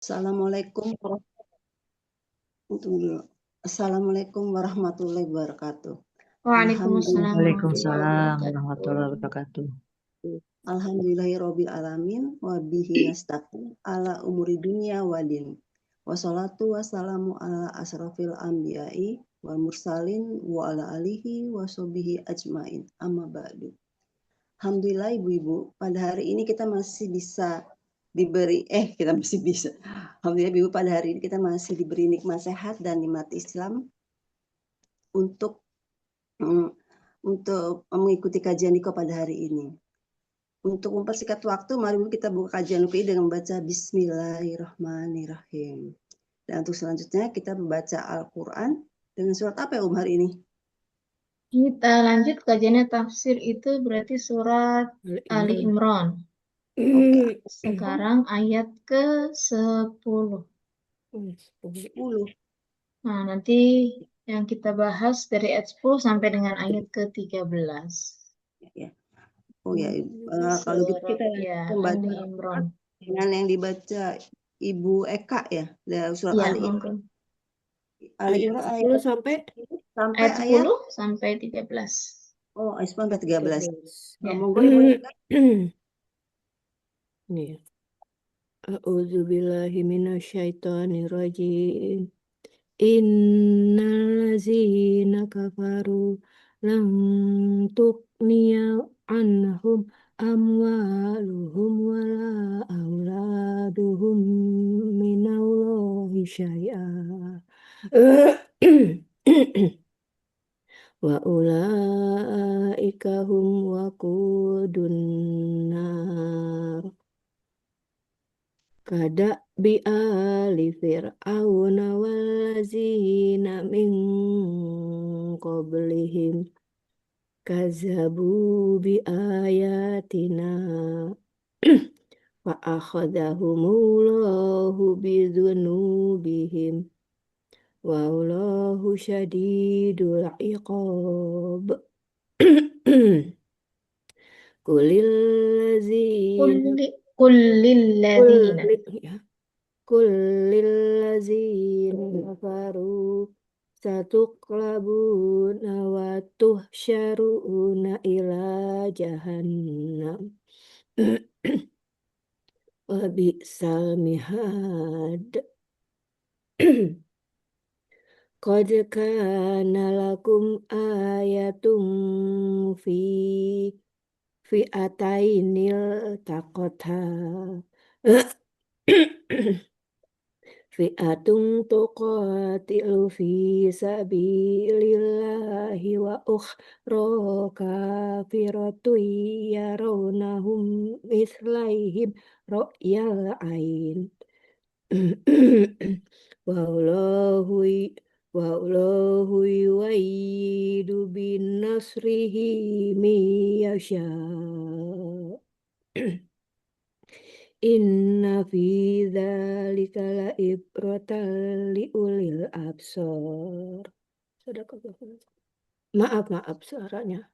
Assalamualaikum warahmatullahi wabarakatuh. Waalaikumsalam warahmatullahi Waalaikumsalam wabarakatuh. warahmatullahi wabarakatuh. Alhamdulillahirabbil alamin wa bihi nasta'in ala umuri dunya wadin. Wassalatu wassalamu ala asrafil anbiya'i wal mursalin wa ala alihi wa sahbihi ajmain. Amma ba'du. Alhamdulillah ibu-ibu, pada hari ini kita masih bisa Alhamdulillah ibu pada hari ini kita masih diberi nikmat sehat dan nikmat Islam untuk mengikuti kajian Niko pada hari ini. Untuk mempersingkat waktu, mari kita buka kajian Niko dengan membaca Bismillahirrahmanirrahim. Dan untuk selanjutnya kita membaca Al-Quran dengan surat apa ya hari ini? Kita lanjut kajiannya tafsir itu berarti surat Ali Imran. Oke. Sekarang ayat ke-10. 10. Nah, nanti yang kita bahas dari ayat 10 sampai dengan ayat ke-13. Ya. Oh ya, kalau gitu kita membaca Ali Imran dengan yang dibaca Ibu Eka ya, dari surat ya, Ali Imran. Ali Imran ayat 10 sampai ayat 10 sampai 13. Oh, ayat 10 sampai 13. Ya. Monggo Ibu Eka. Ini ya. A'udzubillahi minasyaitonirrajim. Innal ladzina kafaru lam tughniya anhum amwaluhum wala auladuhum minallahi syai'a. Wa ulaika hum waqudun nar. Kada bi'ali fir'auna wallazina min qablihim kazzabu biayatina fa akhadahumullahu bidzunubihim wallahu syadidul iqab. Kullilladzina kafaru satuqlabuna wa tuhsyaruna ila jahannam wa bi'sal mihad. Qad kana lakum ayatum fi'atainil taqata fi'atun tuqatilu fi sabilillahi wa ukhra kafiratu yarawnahum mislaihim ra'yal ain. Wallahu yuwayyidu bin nasrihi miyasha. Inna fi dzalika la ibratan li ulil absar. Maaf suaranya.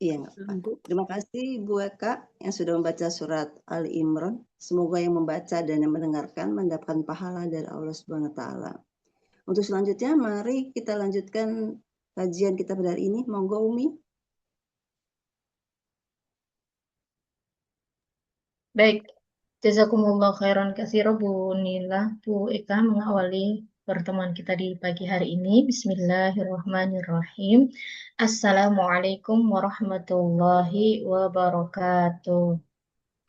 Iya, terima kasih Bu Eka yang sudah membaca surat Ali Imran. Semoga yang membaca dan yang mendengarkan mendapatkan pahala dari Allah Subhanahu wa taala. Untuk selanjutnya mari kita lanjutkan kajian kita pada hari ini. Monggo Umi. Baik, jazakumullah khairan katsira Bu Nila, Bu Eka mengawali pertemuan kita di pagi hari ini. Bismillahirrahmanirrahim. Assalamualaikum warahmatullahi wabarakatuh.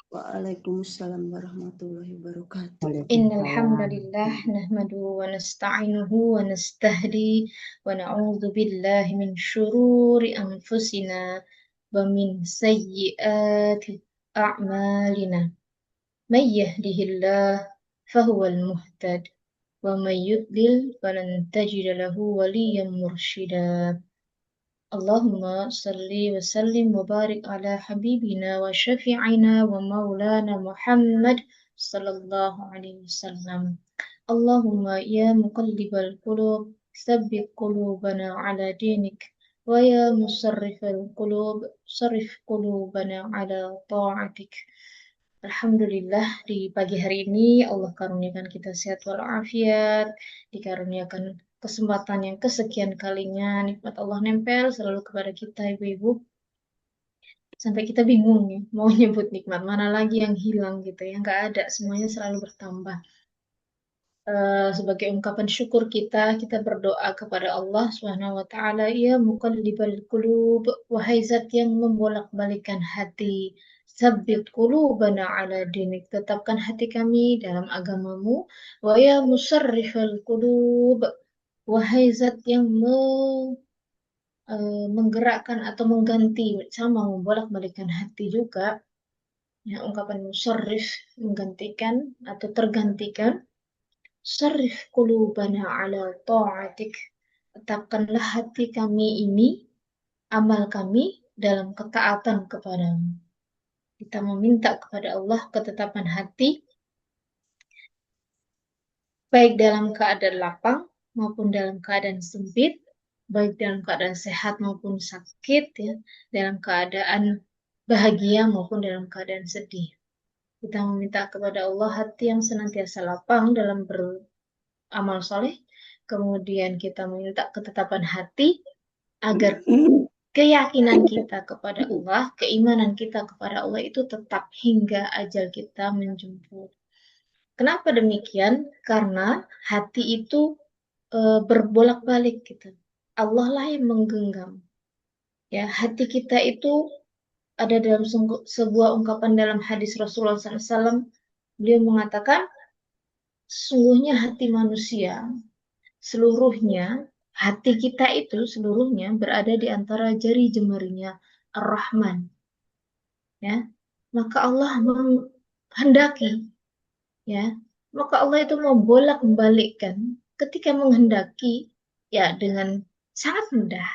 Waalaikumsalam warahmatullahi wabarakatuh. Innal hamdalillah nahmaduhu wa nasta'inuhu wa nastahdi wa na'udzu billahi min syururi anfusina wa min sayyiati a'malina. May yahdihillah fahuwal muhtad wa may yudlil falan tajida lahu waliyyan mursyida. Allahumma salli wa sallim wa barik ala habibina wa syafi'ina wa maulana Muhammad sallallahu alaihi wasallam. Allahumma ya muqallibal qulub tsabbit qulubana ala dinik wa ya musarrifal qulub sarrif qulubana ala ta'atik. Alhamdulillah di pagi hari ini Allah karuniakan kita sehat walafiat, dikaruniakan kesempatan yang kesekian kalinya nikmat Allah nempel selalu kepada kita ibu-ibu sampai kita bingung ya mau nyebut nikmat mana lagi yang hilang gitu ya nggak ada semuanya selalu bertambah. Sebagai ungkapan syukur kita berdoa kepada Allah Subhanahu wa taala, ya muqallibal qulub, wahai zat yang membolak-balikan hati, sabbit qulubana ala dinik, tetapkan hati kami dalam agamamu, wa ya musarrifal qulub, wahai zat yang menggerakkan atau mengganti sama membolak-balikan hati juga, ya ungkapan musarrif menggantikan atau tergantikan. Sarif qulubana ala ta'atik. Tetapkanlah hati kami ini, amal kami dalam ketaatan kepadamu. Kita meminta kepada Allah ketetapan hati, baik dalam keadaan lapang maupun dalam keadaan sempit, baik dalam keadaan sehat maupun sakit, ya, dalam keadaan bahagia maupun dalam keadaan sedih. Kita meminta kepada Allah hati yang senantiasa lapang dalam beramal soleh. Kemudian kita meminta ketetapan hati agar keyakinan kita kepada Allah, keimanan kita kepada Allah itu tetap hingga ajal kita menjemput. Kenapa demikian? Karena hati itu berbolak-balik gitu. Allah lah yang menggenggam. Ya, hati kita itu ada dalam sebuah ungkapan dalam hadis Rasulullah SAW. Beliau mengatakan, sesungguhnya hati manusia seluruhnya, hati kita itu seluruhnya berada di antara jari jemarinya Ar-Rahman. Ya, maka Allah menghendaki, ya, maka Allah itu membolak-balikkan ketika menghendaki, ya, dengan sangat mudah,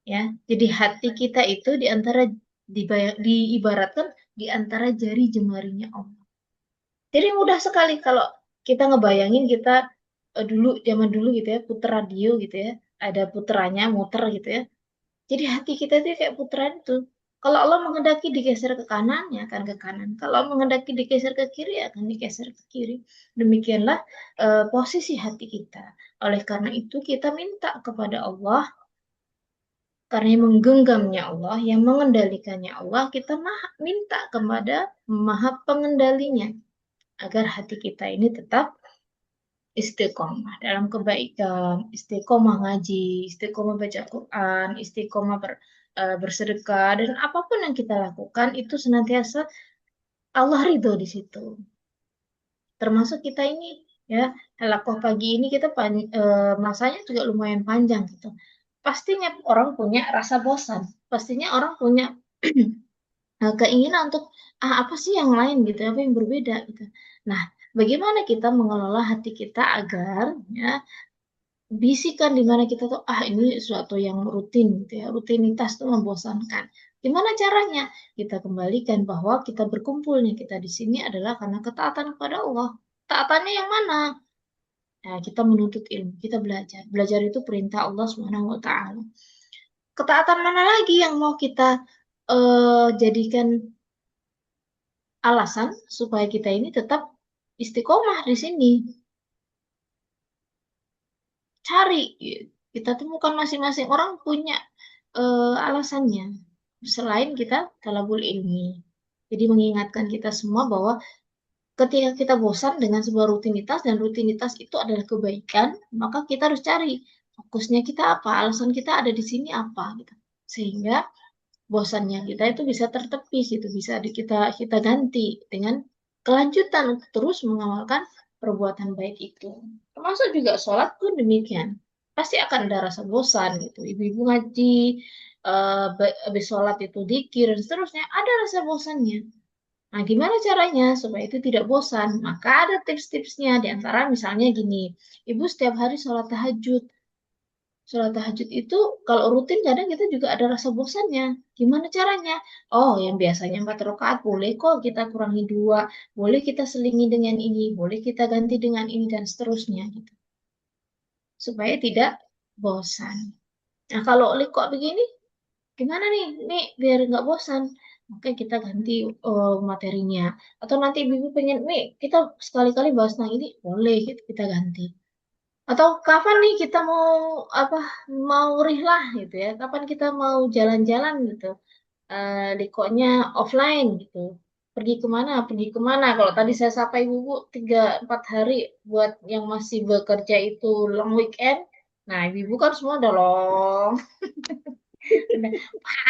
ya. Jadi hati kita itu di antara diibaratkan di antara jari jemarinya Allah. Jadi mudah sekali kalau kita ngebayangin kita dulu zaman dulu gitu ya puter radio gitu ya ada puterannya muter gitu ya. Jadi hati kita itu kayak putaran itu. Kalau Allah menghendaki digeser ke kanan ya akan ke kanan. Kalau menghendaki digeser ke kiri ya akan digeser ke kiri. Demikianlah posisi hati kita. Oleh karena itu kita minta kepada Allah karena yang menggenggamnya Allah, yang mengendalikannya Allah, kita minta kepada Maha Pengendalinya agar hati kita ini tetap istiqomah dalam kebaikan, istiqomah ngaji, istiqomah baca Quran, istiqomah bersedekah dan apapun yang kita lakukan itu senantiasa Allah ridho di situ. Termasuk kita ini ya halakoh pagi ini kita masanya juga lumayan panjang gitu. Pastinya orang punya rasa bosan, pastinya orang punya keinginan untuk apa sih yang lain gitu, apa yang berbeda gitu. Nah, bagaimana kita mengelola hati kita agar ya bisikan di mana kita tuh ini suatu yang rutin gitu ya rutinitas tuh membosankan gimana caranya kita kembalikan bahwa kita berkumpulnya kita di sini adalah karena ketaatan kepada Allah taatannya yang mana nah, kita menuntut ilmu kita belajar itu perintah Allah Subhanahu wa taala ketaatan mana lagi yang mau kita jadikan alasan supaya kita ini tetap istiqomah di sini cari kita temukan masing-masing orang punya alasannya selain kita talabul ilmi. Jadi mengingatkan kita semua bahwa ketika kita bosan dengan sebuah rutinitas dan rutinitas itu adalah kebaikan, maka kita harus cari fokusnya kita apa, alasan kita ada di sini apa gitu. Sehingga bosannya kita itu bisa tertepis itu bisa kita ganti dengan kelanjutan untuk terus mengamalkan perbuatan baik itu. Termasuk juga sholat pun demikian. Pasti akan ada rasa bosan gitu. Ibu-ibu ngaji, habis sholat itu dikir dan seterusnya, ada rasa bosannya. Nah, gimana caranya supaya itu tidak bosan? Maka ada tips-tipsnya. Di antara misalnya gini, ibu setiap hari sholat tahajud. Sholat tahajud itu kalau rutin kadang kita juga ada rasa bosannya. Gimana caranya? Oh, yang biasanya 4 rakaat boleh kok kita kurangi 2, boleh kita selingi dengan ini, boleh kita ganti dengan ini dan seterusnya gitu. Supaya tidak bosan. Nah, kalau kok begini, gimana nih? Nih biar nggak bosan. Oke, kita ganti materinya. Atau nanti ibu pengen, nih kita sekali-kali bahas tentang ini, boleh kita ganti. Atau kapan nih kita mau apa mau rihlah gitu ya? Kapan kita mau jalan-jalan gitu? Likonya offline gitu. Pergi kemana? Pergi kemana? Kalau tadi saya sapa ibu 3-4 hari buat yang masih bekerja itu long weekend. Nah, ibu kan semua udah long, udah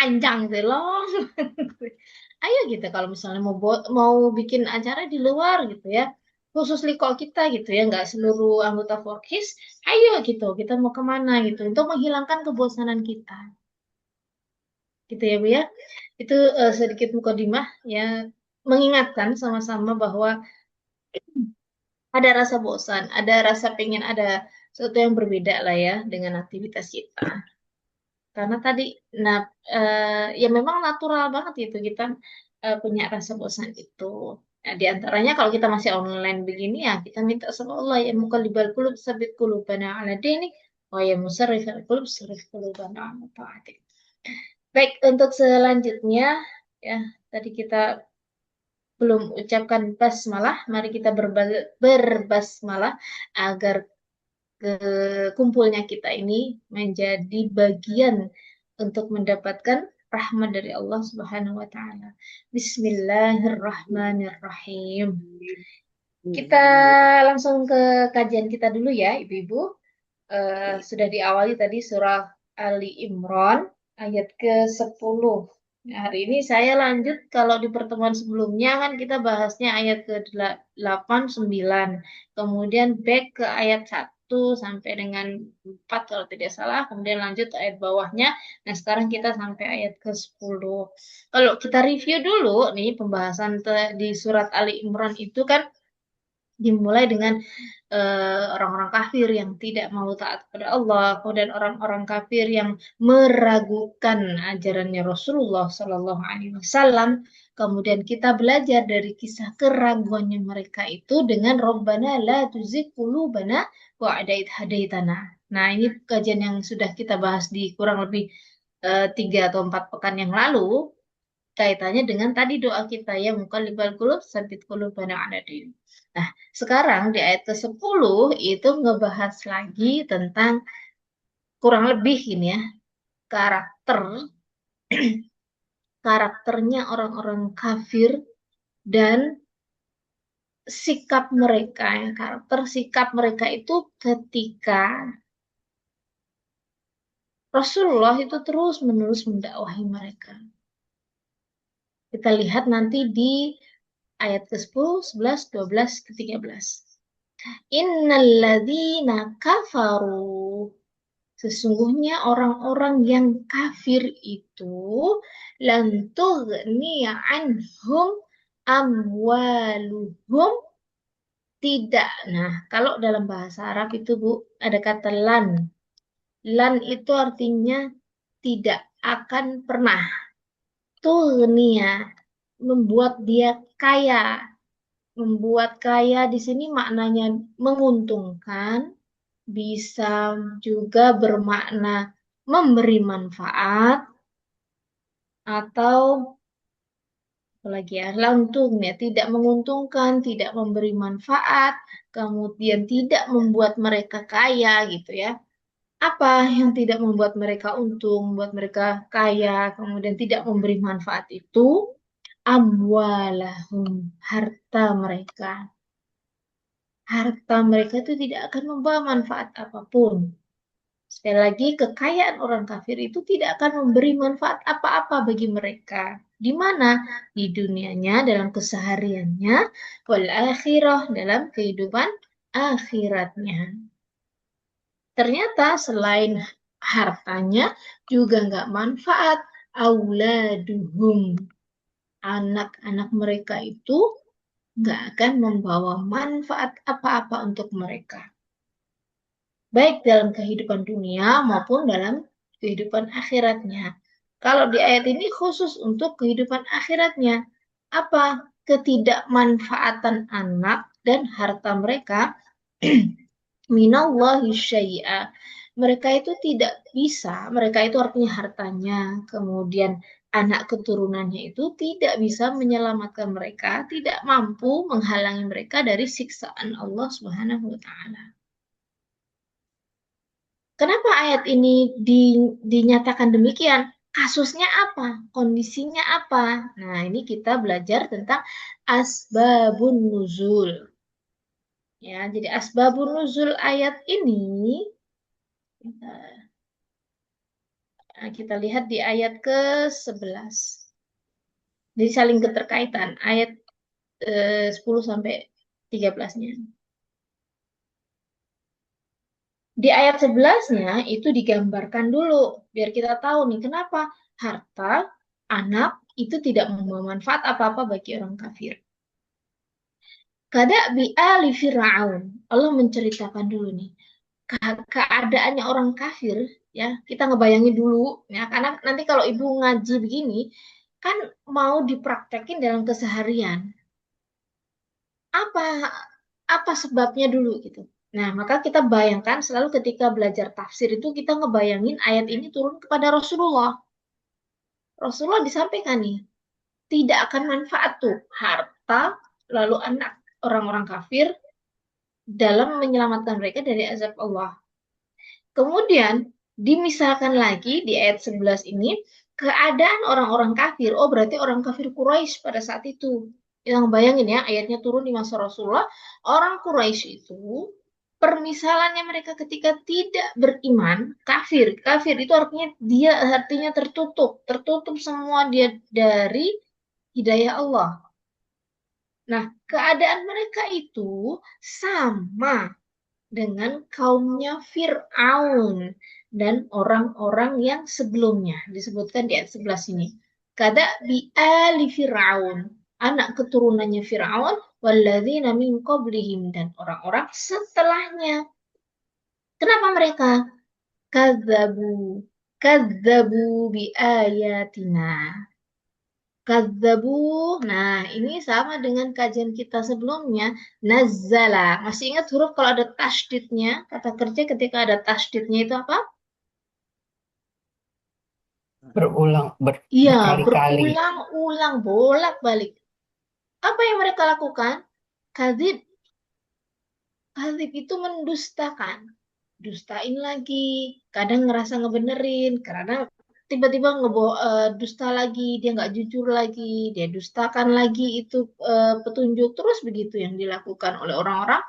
panjang gitu long. Ayo gitu kalau misalnya mau bikin acara di luar gitu ya, khusus liko kita gitu ya, nggak seluruh anggota Forkis. Ayo gitu, kita mau kemana gitu untuk menghilangkan kebosanan kita, gitu ya Bu ya. Itu sedikit mukadimah ya, mengingatkan sama-sama bahwa ada rasa bosan, ada rasa pengen ada sesuatu yang berbeda lah ya dengan aktivitas kita. Karena tadi, nah ya memang natural banget gitu kita punya rasa bosan itu. Nah, di antaranya kalau kita masih online begini ya kita minta sama Allah ya muqallibal qulub tsabbit qulubana ala dinik wa ya musarrifal qulub sarrif qulubana ala taatik. Baik, untuk selanjutnya ya tadi kita belum ucapkan basmalah, mari kita berbasmalah agar kumpulnya kita ini menjadi bagian untuk mendapatkan rahmat dari Allah Subhanahu wa taala. Bismillahirrahmanirrahim. Kita langsung ke kajian kita dulu ya, Ibu-ibu. Sudah diawali tadi surah Ali Imran ayat ke-10. Nah, hari ini saya lanjut, kalau di pertemuan sebelumnya kan kita bahasnya ayat ke-8, 9. Kemudian back ke ayat 1 sampai dengan 4 kalau tidak salah. Kemudian lanjut ayat bawahnya. Nah, sekarang kita sampai ayat ke-10. Kalau kita review dulu nih pembahasan di surat Ali Imran itu kan dimulai dengan orang-orang kafir yang tidak mau taat kepada Allah, kemudian orang-orang kafir yang meragukan ajarannya Rasulullah Shallallahu Alaihi Wasallam. Kemudian kita belajar dari kisah keraguannya mereka itu dengan Rabbana la tuzigh qulubana ba'da idh hadaitana. Nah, ini kajian yang sudah kita bahas di kurang lebih 3 atau 4 pekan yang lalu, kaitannya dengan tadi doa kita ya muqallibal qulub tsabbit qulubana ala dinik. Nah, sekarang di ayat ke-10 itu ngebahas lagi tentang kurang lebih ini ya, karakternya orang-orang kafir dan sikap mereka, ya, karakter sikap mereka itu ketika Rasulullah itu terus-menerus mendakwahi mereka. Kita lihat nanti di ayat ke-10, 11, 12, ke-13. Innalladzina kafaru. Sesungguhnya orang-orang yang kafir itu lan tughniya anhum amwaluhum tidak. Nah, kalau dalam bahasa Arab itu Bu ada kata lan. Lan itu artinya tidak akan pernah. Tughniya membuat dia kaya. Membuat kaya di sini maknanya menguntungkan, bisa juga bermakna memberi manfaat atau apalagi ya, lantung ya, tidak menguntungkan, tidak memberi manfaat, kemudian tidak membuat mereka kaya gitu ya. Apa yang tidak membuat mereka untung, membuat mereka kaya, kemudian tidak memberi manfaat itu? Amwalahum, harta mereka. Harta mereka itu tidak akan membawa manfaat apapun. Sekali lagi, kekayaan orang kafir itu tidak akan memberi manfaat apa-apa bagi mereka. Di mana? Di dunianya, dalam kesehariannya, wal akhirah, dalam kehidupan akhiratnya. Ternyata selain hartanya juga nggak manfaat. Auladuhum, anak-anak mereka itu nggak akan membawa manfaat apa-apa untuk mereka. Baik dalam kehidupan dunia maupun dalam kehidupan akhiratnya. Kalau di ayat ini khusus untuk kehidupan akhiratnya, apa? Ketidakmanfaatan anak dan harta mereka minallahi syai'a. Mereka itu tidak bisa, mereka itu artinya hartanya, kemudian anak keturunannya itu tidak bisa menyelamatkan mereka, tidak mampu menghalangi mereka dari siksaan Allah Subhanahu wa taala. Kenapa ayat ini dinyatakan demikian? Kasusnya apa? Kondisinya apa? Nah, ini kita belajar tentang asbabun nuzul. Ya, jadi asbabun nuzul ayat ini kita lihat di ayat ke-11. Jadi saling keterkaitan ayat 10 sampai 13-nya. Di ayat 11-nya itu digambarkan dulu biar kita tahu nih kenapa harta anak itu tidak membawa manfaat apa-apa bagi orang kafir. Kada bi ali Fir'aun. Allah menceritakan dulu nih keadaannya orang kafir, ya. Kita ngebayangin dulu ya, karena nanti kalau ibu ngaji begini kan mau dipraktekin dalam keseharian. Apa apa sebabnya dulu gitu. Nah, maka kita bayangkan selalu ketika belajar tafsir itu kita ngebayangin ayat ini turun kepada Rasulullah. Rasulullah disampaikan nih, tidak akan manfaat tuh harta lalu anak orang-orang kafir dalam menyelamatkan mereka dari azab Allah. Kemudian dimisalkan lagi di ayat 11 ini keadaan orang-orang kafir. Oh, berarti orang kafir Quraisy pada saat itu. Yang bayangin ya, ayatnya turun di masa Rasulullah. Orang Quraisy itu permisalannya mereka ketika tidak beriman, kafir. Kafir itu artinya tertutup, tertutup semua dia dari hidayah Allah. Nah, keadaan mereka itu sama dengan kaumnya Fir'aun dan orang-orang yang sebelumnya disebutkan di ayat 11 ini. Kada bi ali Fir'aun, anak keturunannya Fir'aun, walladzina min qablihim, dan orang-orang setelahnya. Kenapa mereka? Kadzabu, kadzabu bi ayatina. Kadzabu. Nah, ini sama dengan kajian kita sebelumnya. Nazzala. Masih ingat huruf kalau ada tasydidnya? Kata kerja ketika ada tasydidnya itu apa? Berulang, Iya, berkali-kali. berulang-ulang, bolak-balik. Apa yang mereka lakukan? Kadzib. Kadzib itu mendustakan. Dustain lagi. Kadang ngerasa ngebenerin. Karena tiba-tiba dusta lagi. Dia nggak jujur lagi. Dia dustakan lagi itu petunjuk. Terus begitu yang dilakukan oleh orang-orang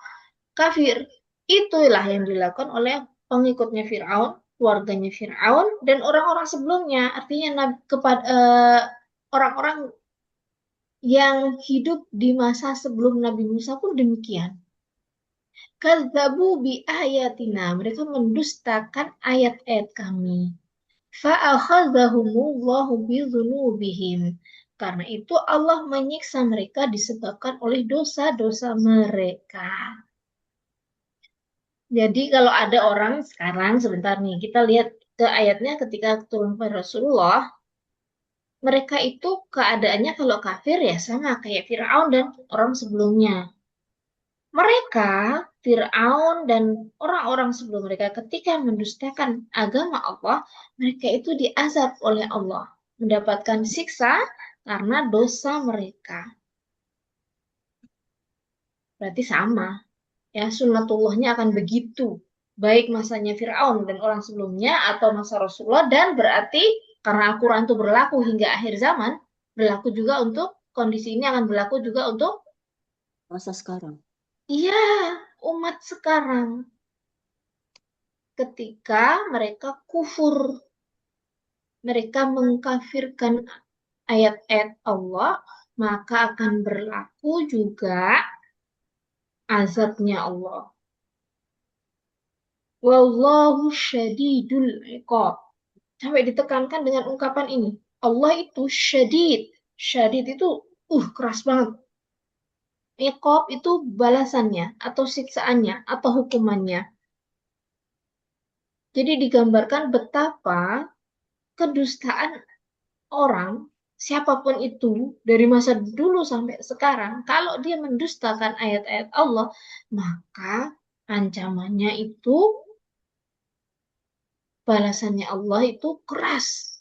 kafir. Itulah yang dilakukan oleh pengikutnya Fir'aun, keluarganya Fir'aun, dan orang-orang sebelumnya. Artinya kepada orang-orang yang hidup di masa sebelum Nabi Musa pun demikian. Kadzabu bi ayatina. Mereka mendustakan ayat-ayat kami. Fa'akhadzahumullahu bidzunubihim. Karena itu Allah menyiksa mereka disebabkan oleh dosa-dosa mereka. Jadi kalau ada orang sekarang, sebentar nih, kita lihat ke ayatnya ketika turun pada Rasulullah, mereka itu keadaannya kalau kafir ya sama kayak Fir'aun dan orang sebelumnya. Mereka, Fir'aun dan orang-orang sebelum mereka ketika mendustakan agama Allah, mereka itu diazab oleh Allah, mendapatkan siksa karena dosa mereka. Berarti sama. Ya, sunnatullahnya akan begitu. Baik masanya Fir'aun dan orang sebelumnya atau masa Rasulullah, dan berarti karena Al-Quran itu berlaku hingga akhir zaman, berlaku juga untuk kondisi ini akan berlaku juga untuk Masa sekarang. iya, umat sekarang. Ketika mereka kufur, mereka mengkafirkan ayat-ayat Allah, maka akan berlaku juga azabnya Allah. Wallahu syadidul iqab. Sampai ditekankan dengan ungkapan ini. Allah itu syadid. Syadid itu keras banget. Iqab itu balasannya atau siksaannya atau hukumannya. Jadi digambarkan betapa kedustaan orang, siapapun itu, dari masa dulu sampai sekarang, kalau dia mendustakan ayat-ayat Allah, maka ancamannya itu, balasannya Allah itu keras.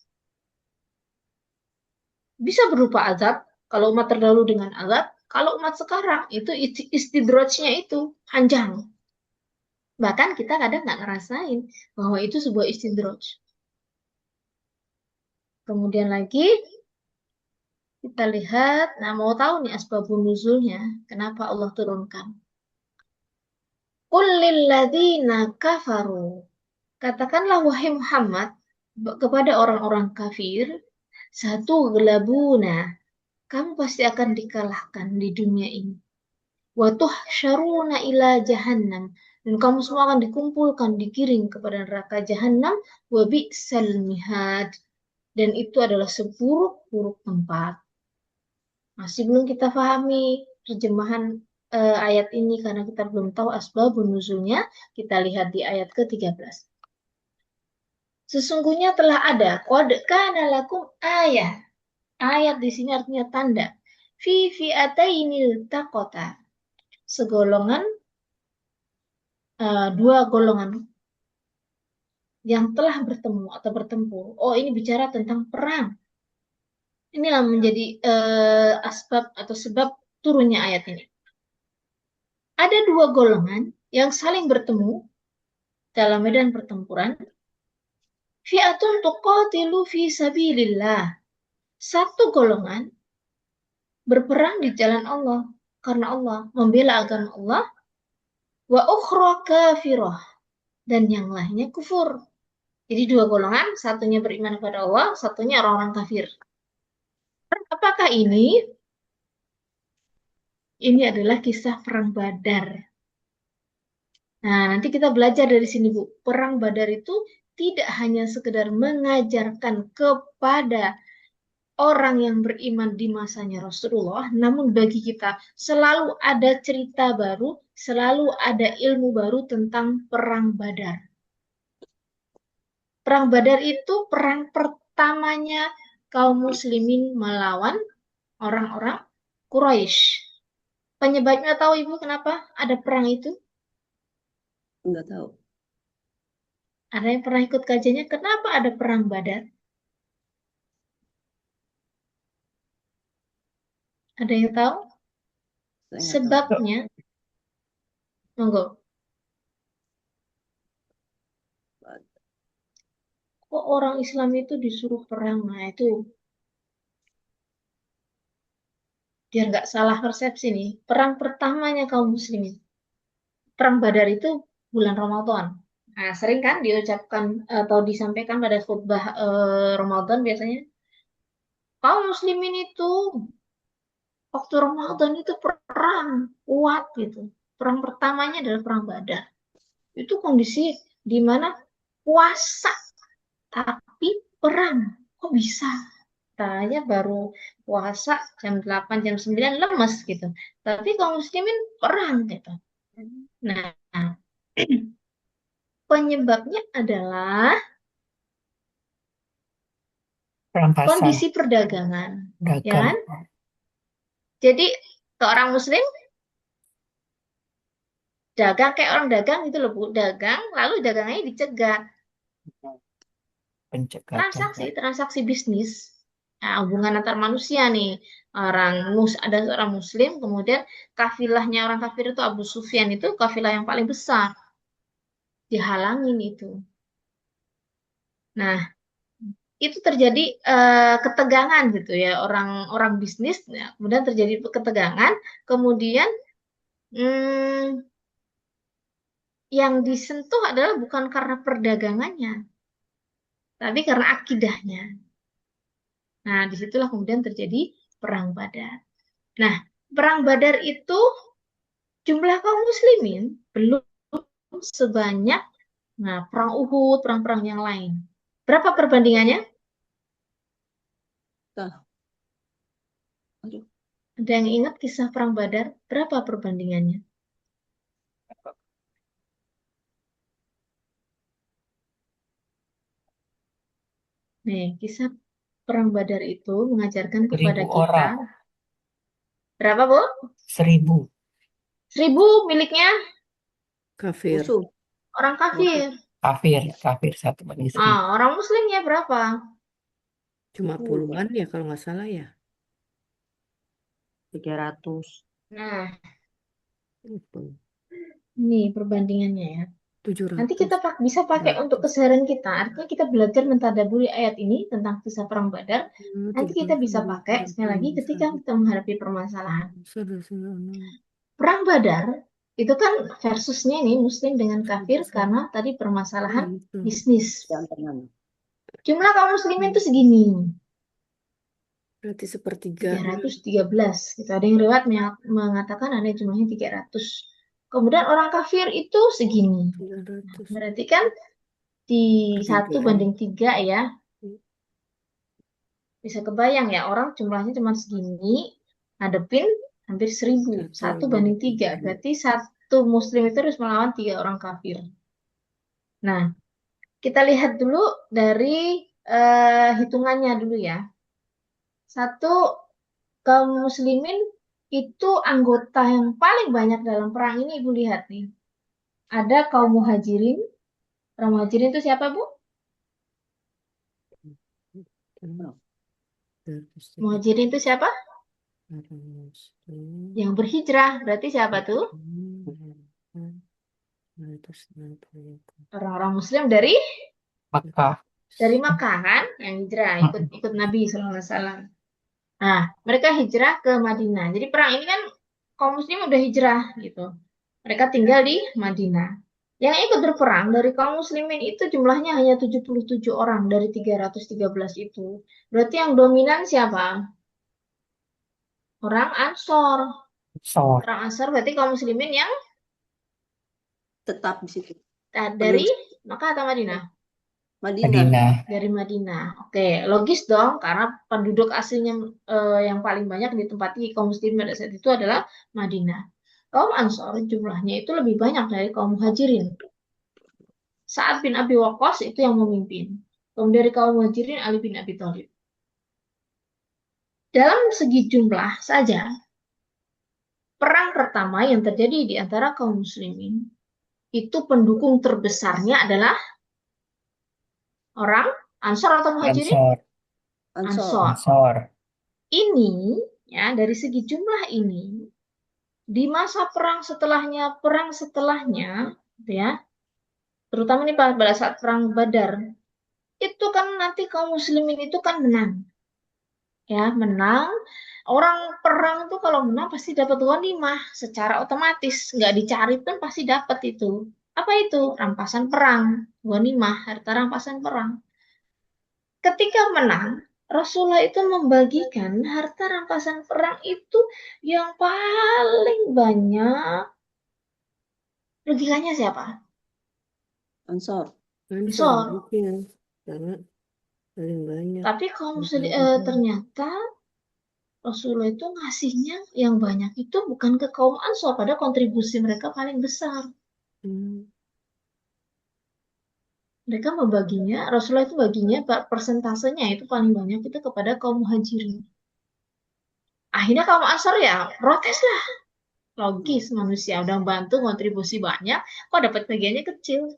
Bisa berupa azab, kalau umat terdahulu dengan azab, kalau umat sekarang itu istidrajnya itu panjang. Bahkan kita kadang nggak ngerasain bahwa itu sebuah istidraj. Kemudian lagi kita lihat, nah mau tahu nih asbabun nuzulnya, kenapa Allah turunkan. Qul lilladzina kafaru. Katakanlah wahai Muhammad kepada orang-orang kafir, satu gelabuna, kamu pasti akan dikalahkan di dunia ini. Wa tuhsyaruna ila jahannam, dan kamu semua akan dikumpulkan, digiring kepada neraka jahannam, wa bi'sal mihad, dan itu adalah seburuk-buruk tempat. Masih belum kita pahami terjemahan ayat ini karena kita belum tahu asbabun nuzulnya. Kita lihat di ayat ke-13. Sesungguhnya telah ada qad kana lakum ayah. Ayat di sini artinya tanda. Fi fi'atainil taqata. Segolongan dua golongan yang telah bertemu atau bertempur. Oh, ini bicara tentang perang. Inilah menjadi asbab atau sebab turunnya ayat ini. Ada dua golongan yang saling bertemu dalam medan pertempuran. Fi'atun tuqatilu fi sabilillah. Satu golongan berperang di jalan Allah karena Allah, membela agama Allah. Wa ukhra kafirah, dan yang lainnya kufur. Jadi dua golongan, satunya beriman kepada Allah, satunya orang-orang kafir. Apakah ini? Ini adalah kisah perang Badar. Nah, nanti kita belajar dari sini, Bu. Perang Badar itu tidak hanya sekedar mengajarkan kepada orang yang beriman di masanya Rasulullah, namun bagi kita selalu ada cerita baru, selalu ada ilmu baru tentang perang Badar. Perang Badar itu perang pertamanya kaum muslimin melawan orang-orang Quraisy. Penyebabnya tahu Ibu kenapa ada perang itu? Enggak tahu. Ada yang pernah ikut kajiannya? Kenapa ada perang Badar? Ada yang tahu? Saya nggak tahu. Sebabnya, monggo. Kok orang Islam itu disuruh perang? Nah itu biar nggak salah persepsi nih. Perang pertamanya kaum muslimin. Perang Badar itu bulan Ramadan. Nah, sering kan diucapkan atau disampaikan pada khutbah Ramadan biasanya. Kaum muslimin itu waktu Ramadan itu perang kuat gitu. Perang pertamanya adalah perang Badar. Itu kondisi di mana puasa tapi perang. Kok bisa? Tanya baru puasa jam 8, jam 9 lemes gitu. Tapi kaum muslimin perang gitu. Nah, penyebabnya adalah Perampasan kondisi perdagangan, ya dagang. kan? Jadi seorang muslim dagang kayak orang dagang gitu loh, Bu. Dagang, lalu dagangannya dicegat. Pencegatan. Transaksi bisnis. Nah, hubungan antar manusia nih. Ada seorang muslim, kemudian kafilahnya orang kafir itu Abu Sufyan itu kafilah yang paling besar. Dihalangin itu. Nah, itu terjadi ketegangan gitu ya, orang bisnis, ya. Kemudian terjadi ketegangan, kemudian yang disentuh adalah bukan karena perdagangannya, tapi karena akidahnya. Nah, disitulah kemudian terjadi perang Badar. Nah, perang Badar itu jumlah kaum muslimin belum sebanyak perang Uhud, perang-perang yang lain. Berapa perbandingannya? Aduh. Ada yang ingat kisah perang Badar? Berapa perbandingannya? Nih, kisah perang Badar itu mengajarkan kepada 1.000 kita orang. berapa, Bu? 1.000. 1.000 miliknya Kafir. Musuh. orang kafir. Kafir 1 bagi 1.000. Orang muslimnya berapa? Cuma Lupa. puluhan ya kalau nggak salah ya. 300. Nah, Lupa. ini perbandingannya ya. Nanti 700. kita bisa pakai untuk 100. keseharian kita. Artinya kita belajar mentadaburi ayat ini tentang kisah perang Badar. Nanti kita bisa pakai sekali lagi ketika kita menghadapi permasalahan. Perang Badar itu kan versusnya ini Muslim dengan kafir karena tadi permasalahan bisnis. Jangan. Jumlah kaum muslimin itu segini, Berarti sepertiga. 313. Gitu. Ada yang riwayat mengatakan ada jumlahnya 300. Kemudian orang kafir itu segini. 300. Berarti kan di 1:3 ya. Bisa kebayang ya, orang jumlahnya cuma segini, ngadepin hampir 1000. 1:3. Berarti satu muslim itu harus melawan 3 orang kafir. Nah, kita lihat dulu dari hitungannya dulu ya. Satu, kaum muslimin itu anggota yang paling banyak dalam perang ini, Ibu lihat nih. Ada kaum muhajirin. Orang muhajirin itu siapa, Bu? Muhajirin itu siapa? Yang berhijrah. Berarti siapa tuh? Orang-orang muslim dari Mekah. Makkah kan, yang hijrah ikut Nabi SAW. Nah, mereka hijrah ke Madinah. Jadi perang ini kan kaum muslim udah hijrah gitu. Mereka tinggal di Madinah. Yang ikut berperang dari kaum muslimin itu jumlahnya hanya 77 orang dari 313 itu. Berarti yang dominan siapa? Orang Ansor. Sor. Orang Ansor berarti kaum muslimin yang Tetap di situ. dari Makkah atau Madinah? Madinah. Dari Madinah. Oke, logis dong karena penduduk aslinya yang paling banyak ditempati kaum muslimin pada saat itu adalah Madinah. Kaum Ansor jumlahnya itu lebih banyak dari kaum Muhajirin. Sa'ad bin Abi Waqqas itu yang memimpin. Kemudian dari kaum Muhajirin Ali bin Abi Thalib. Dalam segi jumlah saja, perang pertama yang terjadi di antara kaum muslimin itu pendukung terbesarnya adalah orang Ansor atau Muhajirin? Ansor. Ansor. Ansor. Ini ya dari segi jumlah ini di masa perang setelahnya gitu ya, terutama ini pada saat perang Badar itu kan nanti kaum muslimin itu kan menang ya, menang. Orang perang itu kalau menang pasti dapat ghanimah secara otomatis, nggak dicari pun pasti dapat itu. Apa itu? Rampasan perang, ghanimah, harta rampasan perang. Ketika menang, Rasulullah itu membagikan harta rampasan perang itu yang paling banyak. Logikanya siapa? Ansor. Ansor. Karena paling banyak. Tapi kalau ternyata Rasulullah itu ngasihnya yang banyak itu bukan ke kaum Ansor, pada kontribusi mereka paling besar. Mereka membaginya, Rasulullah itu baginya persentasenya itu paling banyak itu kepada kaum Muhajirin. Akhirnya kaum Ansor ya protes lah. Logis, manusia udah bantu kontribusi banyak, kok dapat bagiannya kecil.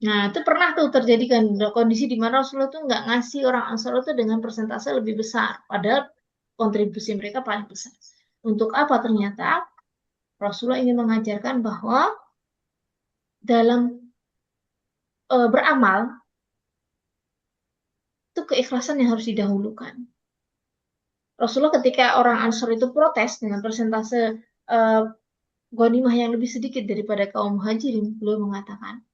Nah, itu pernah tuh terjadi kan kondisi di mana Rasulullah tuh nggak ngasih orang Ansor itu dengan persentase lebih besar, padahal kontribusi mereka paling besar. Untuk apa ternyata? Rasulullah ingin mengajarkan bahwa dalam beramal itu keikhlasan yang harus didahulukan. Rasulullah ketika orang Ansor itu protes dengan persentase ghanimah yang lebih sedikit daripada kaum Muhajirin, beliau mengatakan,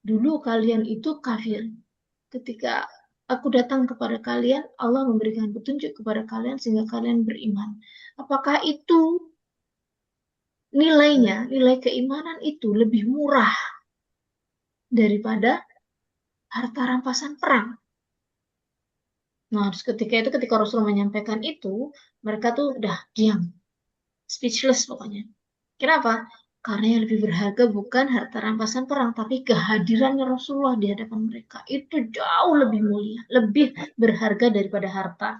dulu kalian itu kafir. Ketika aku datang kepada kalian, Allah memberikan petunjuk kepada kalian sehingga kalian beriman. Apakah itu nilainya, nilai keimanan itu lebih murah daripada harta rampasan perang? Nah, ketika Rasulullah menyampaikan itu, mereka tuh udah diam, speechless pokoknya. Kenapa? Karena yang lebih berharga bukan harta rampasan perang, tapi kehadirannya Rasulullah di hadapan mereka. Itu jauh lebih mulia, lebih berharga daripada harta.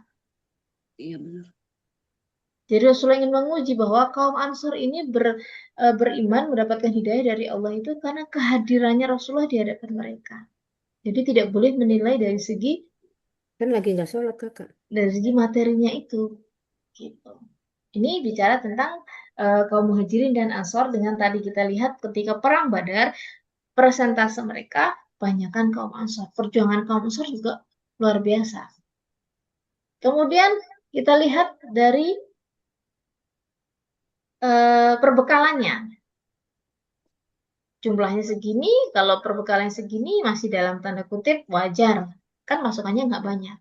Iya benar. Jadi Rasulullah ingin menguji bahwa kaum Ansor ini beriman, mendapatkan hidayah dari Allah itu karena kehadirannya Rasulullah di hadapan mereka. Jadi tidak boleh menilai dari segi Kan lagi nggak sholat kakak. materinya itu, gitu. Ini bicara tentang kaum muhajirin dan ansor dengan tadi kita lihat ketika perang Badar, persentase mereka banyakkan kaum ansor. Perjuangan kaum ansor juga luar biasa. Kemudian kita lihat dari perbekalannya. Jumlahnya segini, kalau perbekalannya segini masih dalam tanda kutip wajar. Kan masukannya nggak banyak.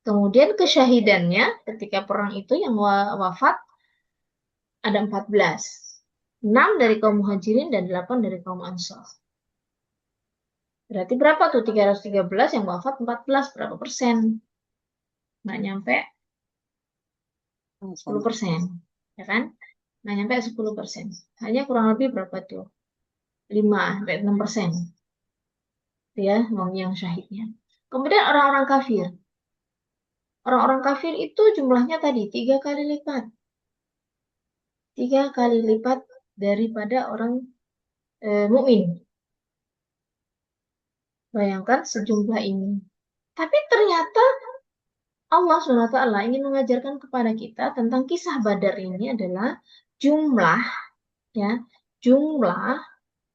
Kemudian kesyahidannya ketika perang itu yang wafat ada 14. 6 dari kaum muhajirin dan 8 dari kaum ansor. Berarti berapa tuh? 313 yang wafat 14. Berapa persen? Nggak nyampe 10%. Ya kan? Nggak nyampe 10%. Hanya kurang lebih berapa tuh? 5-6%. Ya, yang syahidnya. Kemudian orang-orang kafir. Orang-orang kafir itu jumlahnya tadi 3 kali lipat. 3 kali lipat daripada orang mukmin. Bayangkan sejumlah ini. Tapi ternyata Allah SWT ingin mengajarkan kepada kita tentang kisah Badar ini adalah jumlah, ya, jumlah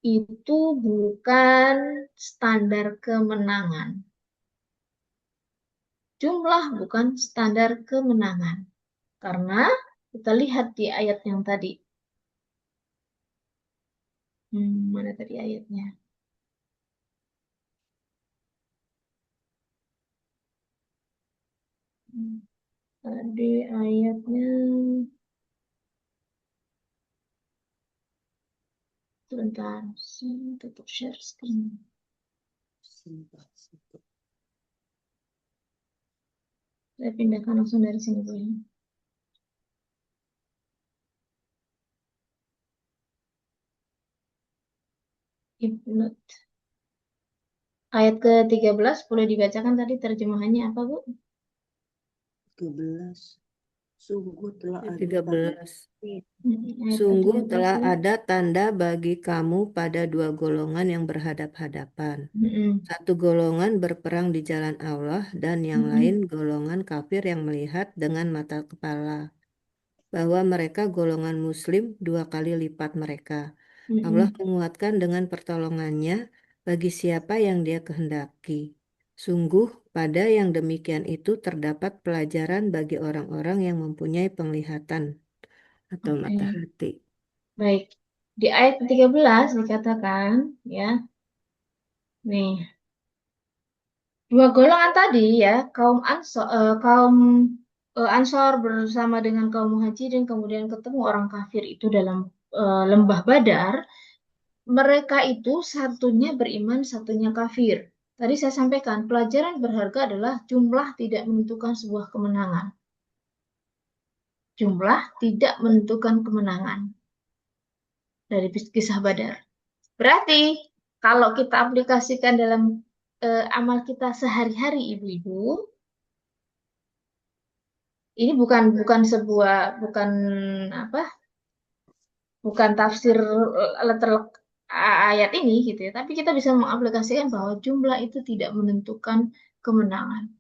itu bukan standar kemenangan. Jumlah bukan standar kemenangan. Karena kita lihat di ayat yang tadi. Mana tadi ayatnya? Tadi ayatnya sebentar, saya tutup share screen. Saya pindahkan langsung dari sini dulu. Ibnut. Ayat ke-13 boleh dibacakan tadi terjemahannya apa, Bu? 13. Sungguh telah ada 13. Ayat Sungguh ke-13 telah ya. ada tanda bagi kamu pada dua golongan yang berhadap-hadapan. Satu golongan berperang di jalan Allah dan yang lain golongan kafir yang melihat dengan mata kepala bahwa mereka golongan muslim 2 kali lipat mereka. Allah menguatkan dengan pertolongannya bagi siapa yang Dia kehendaki. Sungguh pada yang demikian itu terdapat pelajaran bagi orang-orang yang mempunyai penglihatan atau Oke. mata hati. Baik. Di ayat ke-13 dikatakan, ya, nih, dua golongan tadi ya, Ansor bersama dengan kaum Muhajirin, kemudian ketemu orang kafir itu dalam lembah Badar. Mereka itu satunya beriman, satunya kafir. Tadi saya sampaikan, pelajaran berharga adalah jumlah tidak menentukan sebuah kemenangan. Jumlah tidak menentukan kemenangan dari kisah Badar. Berarti kalau kita aplikasikan dalam amal kita sehari-hari, ibu-ibu, ini bukan apa, bukan tafsir letter ayat ini gitu ya, tapi kita bisa mengaplikasikan bahwa jumlah itu tidak menentukan kemenangan.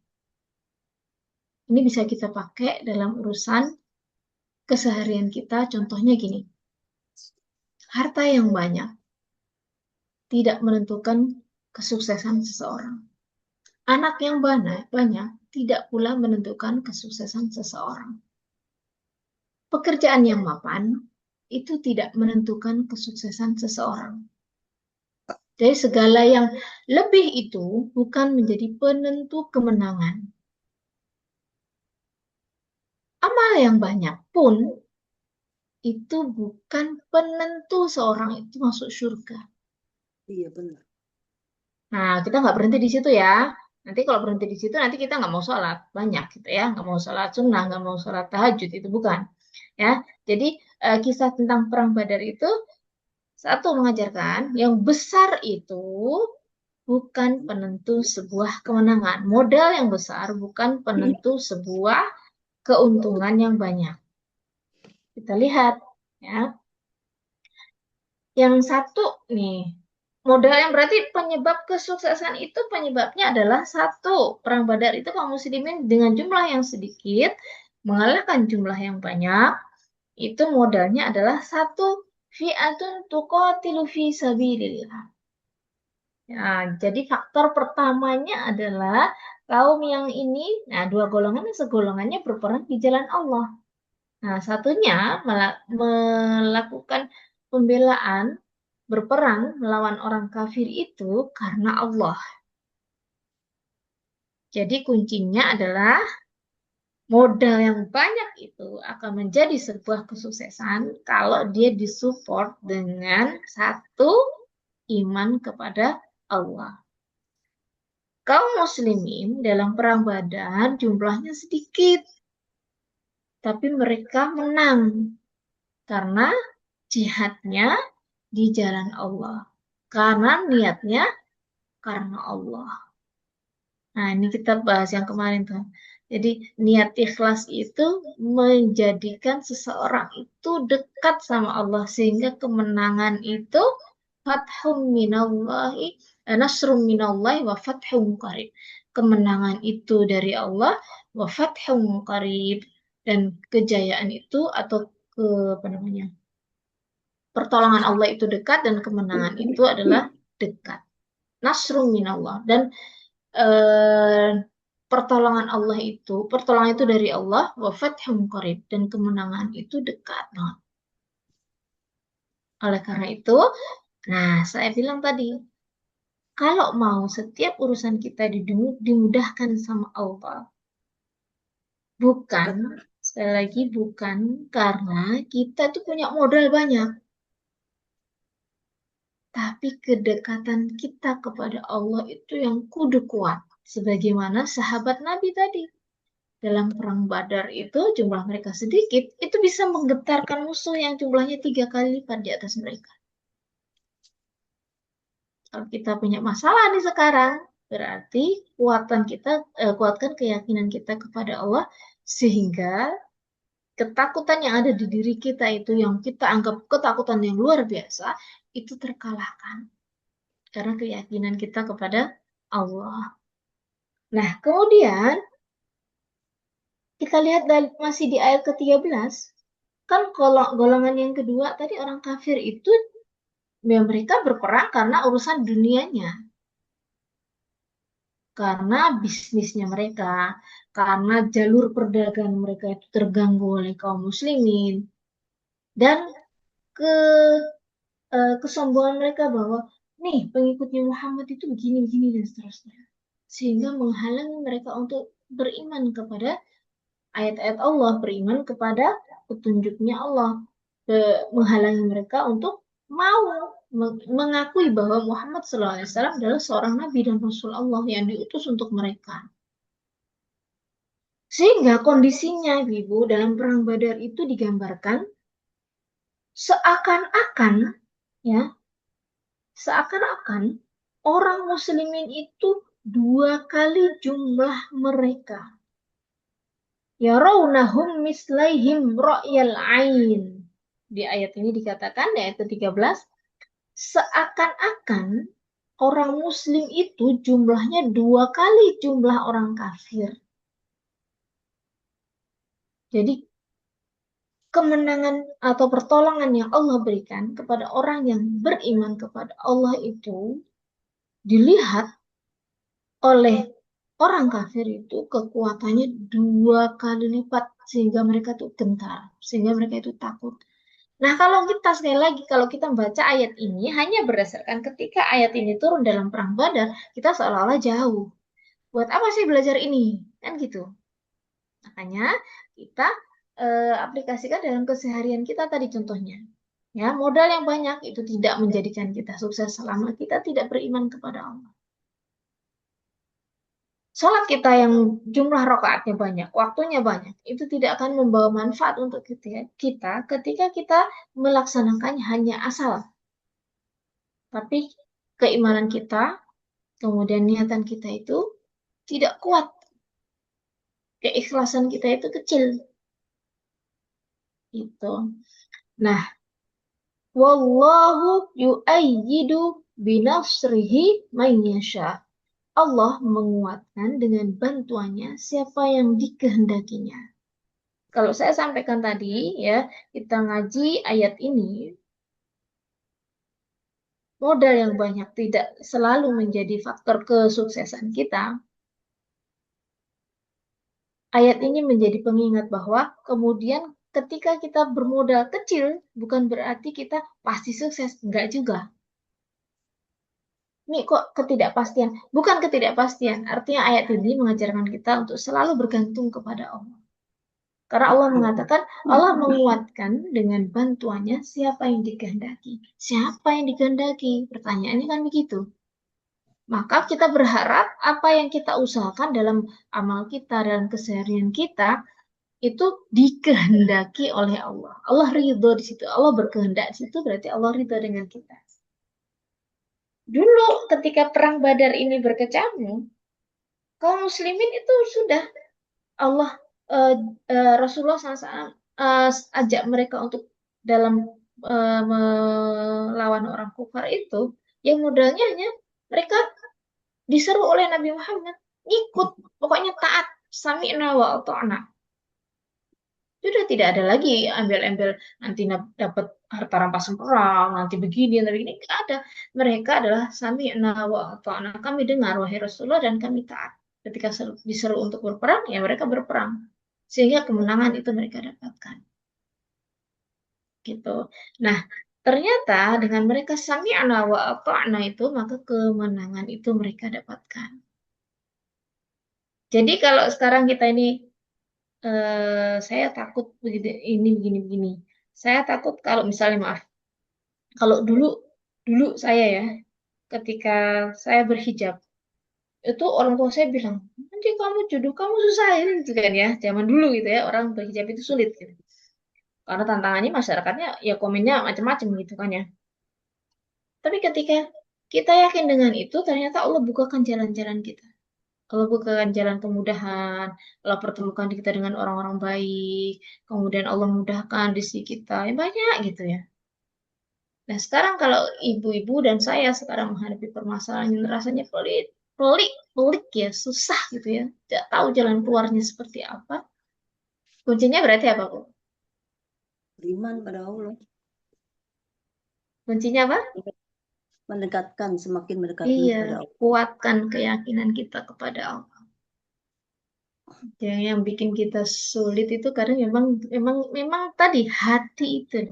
Ini bisa kita pakai dalam urusan keseharian kita. Contohnya gini, harta yang banyak tidak menentukan kesuksesan seseorang. Anak yang banyak tidak pula menentukan kesuksesan seseorang. Pekerjaan yang mapan itu tidak menentukan kesuksesan seseorang. Jadi segala yang lebih itu bukan menjadi penentu kemenangan. Amal yang banyak pun itu bukan penentu seorang itu masuk surga. Iya benar. Nah, kita nggak berhenti di situ ya. Nanti kalau berhenti di situ, nanti kita nggak mau sholat banyak gitu ya, nggak mau sholat sunnah, nggak mau sholat tahajud, itu bukan. Ya, jadi kisah tentang perang Badar itu satu mengajarkan yang besar itu bukan penentu sebuah kemenangan. Modal yang besar bukan penentu sebuah keuntungan yang banyak. Kita lihat ya. Yang satu nih, modal yang berarti penyebab kesuksesan itu penyebabnya adalah satu, perang Badar itu kaum muslimin dengan jumlah yang sedikit mengalahkan jumlah yang banyak. Itu modalnya adalah satu, fi'atun tuqatilu fi sabilillah. Ya, jadi faktor pertamanya adalah kaum yang ini, nah dua golongan segolongannya berperang di jalan Allah. Nah, satunya melakukan pembelaan berperang melawan orang kafir itu karena Allah. Jadi kuncinya adalah modal yang banyak itu akan menjadi sebuah kesuksesan kalau dia disupport dengan satu, iman kepada Allah. Kaum muslimin dalam perang Badar jumlahnya sedikit, tapi mereka menang karena jihadnya di jalan Allah. Karena niatnya karena Allah. Nah, ini kita bahas yang kemarin tuh. Jadi niat ikhlas itu menjadikan seseorang itu dekat sama Allah sehingga kemenangan itu fathum minallahi, nasrum minallahi wa fathum qarib. Kemenangan itu dari Allah, wa fathum qarib, dan kejayaan itu atau ke apa namanya? Pertolongan Allah itu dekat dan kemenangan itu adalah dekat. Nasrum minallah, dan eh, pertolongan itu dari Allah, wa fathum qarib, dan kemenangan itu dekat banget. Oleh karena itu, nah saya bilang tadi, kalau mau setiap urusan kita dimudahkan sama Allah, bukan, sekali lagi bukan karena kita tuh punya modal banyak, tapi kedekatan kita kepada Allah itu yang kudu kuat. Sebagaimana sahabat Nabi tadi. Dalam perang Badar itu jumlah mereka sedikit, itu bisa menggetarkan musuh yang jumlahnya 3 kali lipat di atas mereka. Kalau kita punya masalah nih sekarang, berarti kuatkan keyakinan kita kepada Allah, sehingga ketakutan yang ada di diri kita itu yang kita anggap ketakutan yang luar biasa, itu terkalahkan. Karena keyakinan kita kepada Allah. Nah, kemudian kita lihat masih di ayat ke-13, kan golongan yang kedua tadi orang kafir itu ya mereka berperang karena urusan dunianya, karena bisnisnya mereka, karena jalur perdagangan mereka itu terganggu oleh kaum muslimin, dan ke kesombongan mereka bahwa nih pengikutnya Muhammad itu begini-begini dan seterusnya, sehingga menghalangi mereka untuk beriman kepada ayat-ayat Allah, beriman kepada petunjuknya Allah, menghalangi mereka untuk mau mengakui bahwa Muhammad SAW adalah seorang nabi dan rasul Allah yang diutus untuk mereka. Sehingga kondisinya, Ibu, dalam perang Badar itu digambarkan seakan-akan ya, seakan-akan orang muslimin itu 2 kali jumlah mereka. Yarawnahum mislaihim ra'yal ain. Di ayat ini dikatakan, di ayat ke-13, seakan-akan orang muslim itu jumlahnya 2 kali jumlah orang kafir. Jadi kemenangan atau pertolongan yang Allah berikan kepada orang yang beriman kepada Allah itu dilihat oleh orang kafir itu kekuatannya 2 kali lipat, sehingga mereka itu gentar, sehingga mereka itu takut. Nah, kalau kita sekali lagi, kalau kita membaca ayat ini hanya berdasarkan ketika ayat ini turun dalam perang Badar, kita seolah-olah jauh. Buat apa sih belajar ini? Kan gitu. Makanya kita aplikasikan dalam keseharian kita tadi contohnya. Ya, modal yang banyak itu tidak menjadikan kita sukses selama kita tidak beriman kepada Allah. Sholat kita yang jumlah rakaatnya banyak, waktunya banyak, itu tidak akan membawa manfaat untuk kita ketika kita melaksanakannya hanya asal. Tapi keimanan kita, kemudian niatan kita itu tidak kuat. Keikhlasan kita itu kecil. Gitu. Nah, wallahu yu'ayyidu binasrihi man yasha. Allah menguatkan dengan bantuannya siapa yang dikehendakinya. Kalau saya sampaikan tadi ya, kita ngaji ayat ini, modal yang banyak tidak selalu menjadi faktor kesuksesan kita. Ayat ini menjadi pengingat bahwa kemudian ketika kita bermodal kecil, bukan berarti kita pasti sukses. Enggak juga. Ini kok ketidakpastian? Bukan ketidakpastian. Artinya ayat ini mengajarkan kita untuk selalu bergantung kepada Allah. Karena Allah mengatakan, Allah menguatkan dengan bantuannya siapa yang dikehendaki. Siapa yang dikehendaki? Pertanyaannya kan begitu. Maka kita berharap apa yang kita usahakan dalam amal kita, dalam keseharian kita, itu dikehendaki oleh Allah. Allah ridho di situ. Allah berkehendak di situ berarti Allah ridho dengan kita. Dulu ketika perang Badar ini berkecamuk, kaum muslimin itu sudah Allah Rasulullah SAW ajak mereka untuk dalam melawan orang kufar itu, yang modalnya hanya mereka diseru oleh Nabi Muhammad ikut, pokoknya taat, sami'na wa ata'na. Sudah tidak ada lagi ambil-ambil nanti dapat harta rampasan perang, nanti begini, nanti begini. Tidak ada. Mereka adalah sami'na wa ata'na. Kami dengar, wahai Rasulullah, dan kami taat. Ketika diseru untuk berperang, ya mereka berperang. Sehingga kemenangan itu mereka dapatkan. Gitu. Nah, ternyata dengan mereka sami'na wa ata'na itu, maka kemenangan itu mereka dapatkan. Jadi kalau sekarang kita ini saya takut begini begini. Saya takut kalau misalnya maaf, kalau dulu saya ya, ketika saya berhijab, itu orang tua saya bilang, nanti kamu jodoh kamu susah ini gitu kan ya. Zaman dulu gitu ya, orang berhijab itu sulit gitu. Karena tantangannya masyarakatnya ya komennya macam-macam gitu kan ya. Tapi ketika kita yakin dengan itu, ternyata Allah bukakan jalan-jalan kita. Allah bukakan jalan kemudahan, Allah pertemukan kita dengan orang-orang baik, kemudian Allah mudahkan rezeki kita, ya banyak gitu ya. Nah sekarang kalau ibu-ibu dan saya sekarang menghadapi permasalahan yang rasanya pelik ya, susah gitu ya, tidak tahu jalan keluarnya seperti apa. Kuncinya berarti apa, Bu? Beriman pada Allah. Kuncinya apa? Semakin mendekatkan Iya, kepada Allah. kuatkan keyakinan kita kepada Allah. Yang bikin kita sulit itu karena memang tadi hati itu.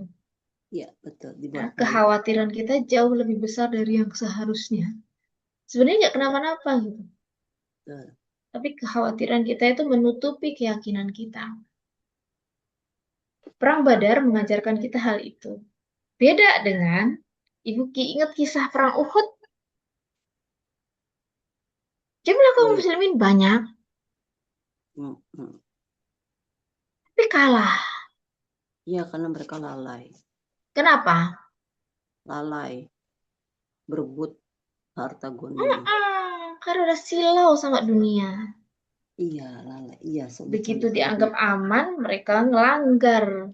Iya, betul. Nah, kekhawatiran kita jauh lebih besar dari yang seharusnya. Sebenarnya nggak kenapa-napa gitu. Betul. Tapi kekhawatiran kita itu menutupi keyakinan kita. Perang Badar mengajarkan kita hal itu. Beda dengan, Ibu Ki ingat kisah perang Uhud? Jumlah kaum muslimin banyak. Tapi kalah. Iya, karena mereka lalai. Kenapa? Lalai. Berebut harta gonima. Karena udah silau sama dunia. Iya, lalai. Iya, Begitu dianggap aman, mereka melanggar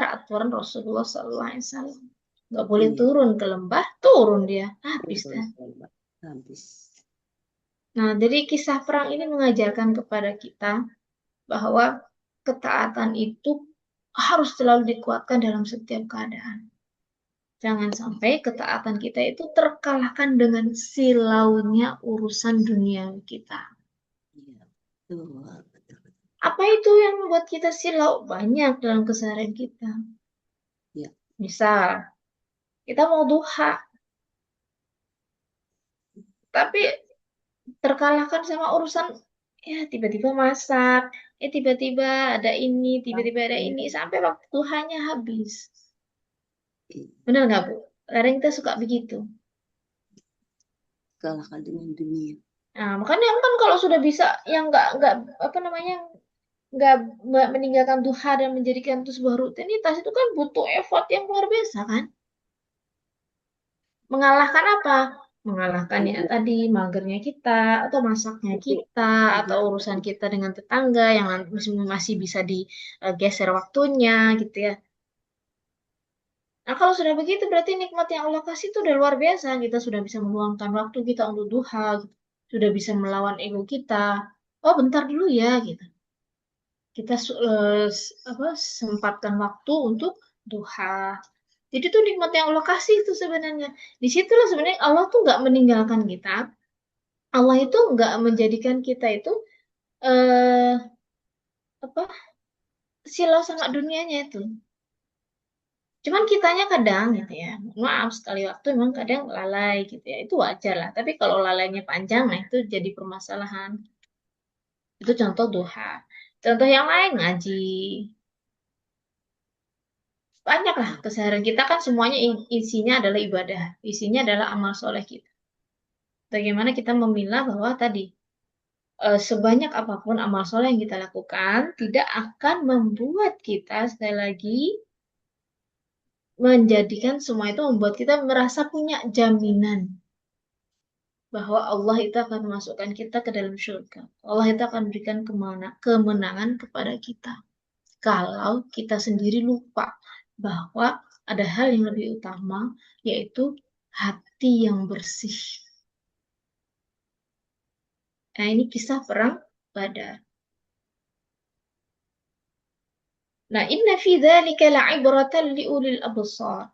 aturan Rasulullah SAW. Nggak boleh turun ke lembah, turun dia. Habis dah. Habis. Nah, jadi kisah perang ini mengajarkan kepada kita bahwa ketaatan itu harus selalu dikuatkan dalam setiap keadaan. Jangan sampai ketaatan kita itu terkalahkan dengan silaunya urusan dunia kita. Iya, betul. Apa itu yang membuat kita silau? Banyak dalam keseharian kita. Ya. Misal, kita mau duha, tapi terkalahkan sama urusan, ya tiba-tiba masak, tiba-tiba ada ini, tiba-tiba ada ini, sampai waktu duhanya habis. Benar nggak, Bu? Kadang kita suka begitu. Kalahkan dengan dunia. Nah, makanya kan kalau sudah bisa yang nggak meninggalkan duha dan menjadikan itu sebuah rutinitas, itu kan butuh effort yang luar biasa kan? Mengalahkan apa? Mengalahkan ya tadi magernya kita, atau masaknya kita, atau urusan kita dengan tetangga yang masih bisa digeser waktunya gitu ya. Nah, kalau sudah begitu berarti nikmat yang Allah kasih itu udah luar biasa. Kita sudah bisa meluangkan waktu kita untuk duha, gitu. Sudah bisa melawan ego kita. Oh, bentar dulu ya, gitu. Kita sempatkan waktu untuk duha. Jadi itu nikmat yang Allah kasih itu sebenarnya. Disitulah sebenarnya Allah tuh nggak meninggalkan kita. Allah itu nggak menjadikan kita itu eh apa silau sama dunianya itu. Cuman kitanya kadang gitu ya, maaf sekali waktu memang kadang lalai gitu ya. Itu wajar lah. Tapi kalau lalainya panjang, nah itu jadi permasalahan. Itu contoh duha. Contoh yang lain ngaji. Banyak lah keseharian kita kan semuanya isinya adalah ibadah. Isinya adalah amal soleh kita. Bagaimana kita memilah bahwa tadi sebanyak apapun amal soleh yang kita lakukan tidak akan membuat kita sekali lagi menjadikan semua itu membuat kita merasa punya jaminan bahwa Allah itu akan memasukkan kita ke dalam surga. Allah itu akan berikan kemenangan kepada kita. Kalau kita sendiri lupa bahwa ada hal yang lebih utama, yaitu hati yang bersih. Nah, ini kisah perang Badar. Nah, inna fi dzalika la'ibratan liulil absar.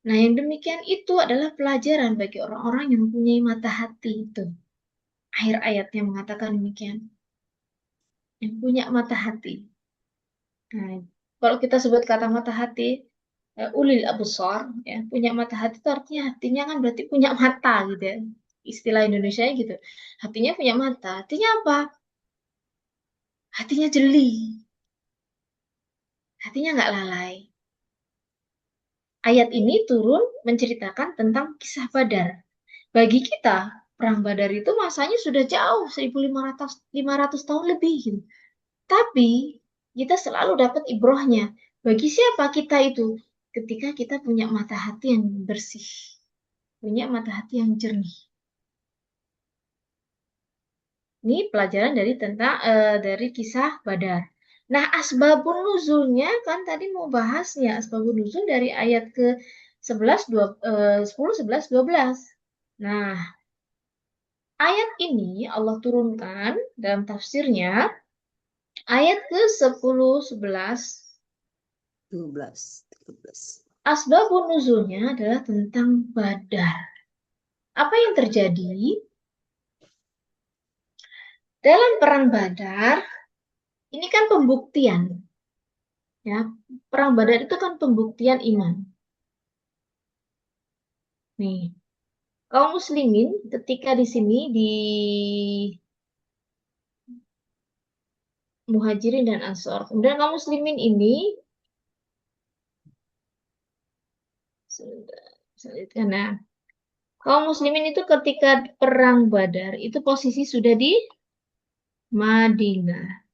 Nah, yang demikian itu adalah pelajaran bagi orang-orang yang mempunyai mata hati itu. Akhir ayatnya mengatakan demikian. Yang punya mata hati. Nah, kalau kita sebut kata mata hati, ulil absar, ya, punya mata hati itu artinya hatinya kan berarti punya mata gitu ya. Istilah Indonesia gitu. Hatinya punya mata. Artinya apa? Hatinya jeli. Hatinya nggak lalai. Ayat ini turun menceritakan tentang kisah Badar. Bagi kita, perang Badar itu masanya sudah jauh 1500 tahun lebih gitu. Tapi kita selalu dapat ibrohnya. Bagi siapa kita itu? Ketika kita punya mata hati yang bersih, punya mata hati yang jernih. Ini pelajaran dari kisah Badar. Nah, asbabun nuzulnya kan tadi mau bahasnya asbabun nuzul dari ayat ke 10, 11, 12. Nah, ayat ini Allah turunkan dalam tafsirnya ayat ke 10, 11. 12, 13. Asbabun nuzulnya adalah tentang Badar. Apa yang terjadi? Dalam perang Badar, ini kan pembuktian. Ya, perang Badar itu kan pembuktian iman. Nih, kaum muslimin ketika di sini di Muhajirin dan Ansor. Kemudian kaum muslimin ini karena kaum muslimin itu ketika perang Badar itu posisi sudah di Madinah.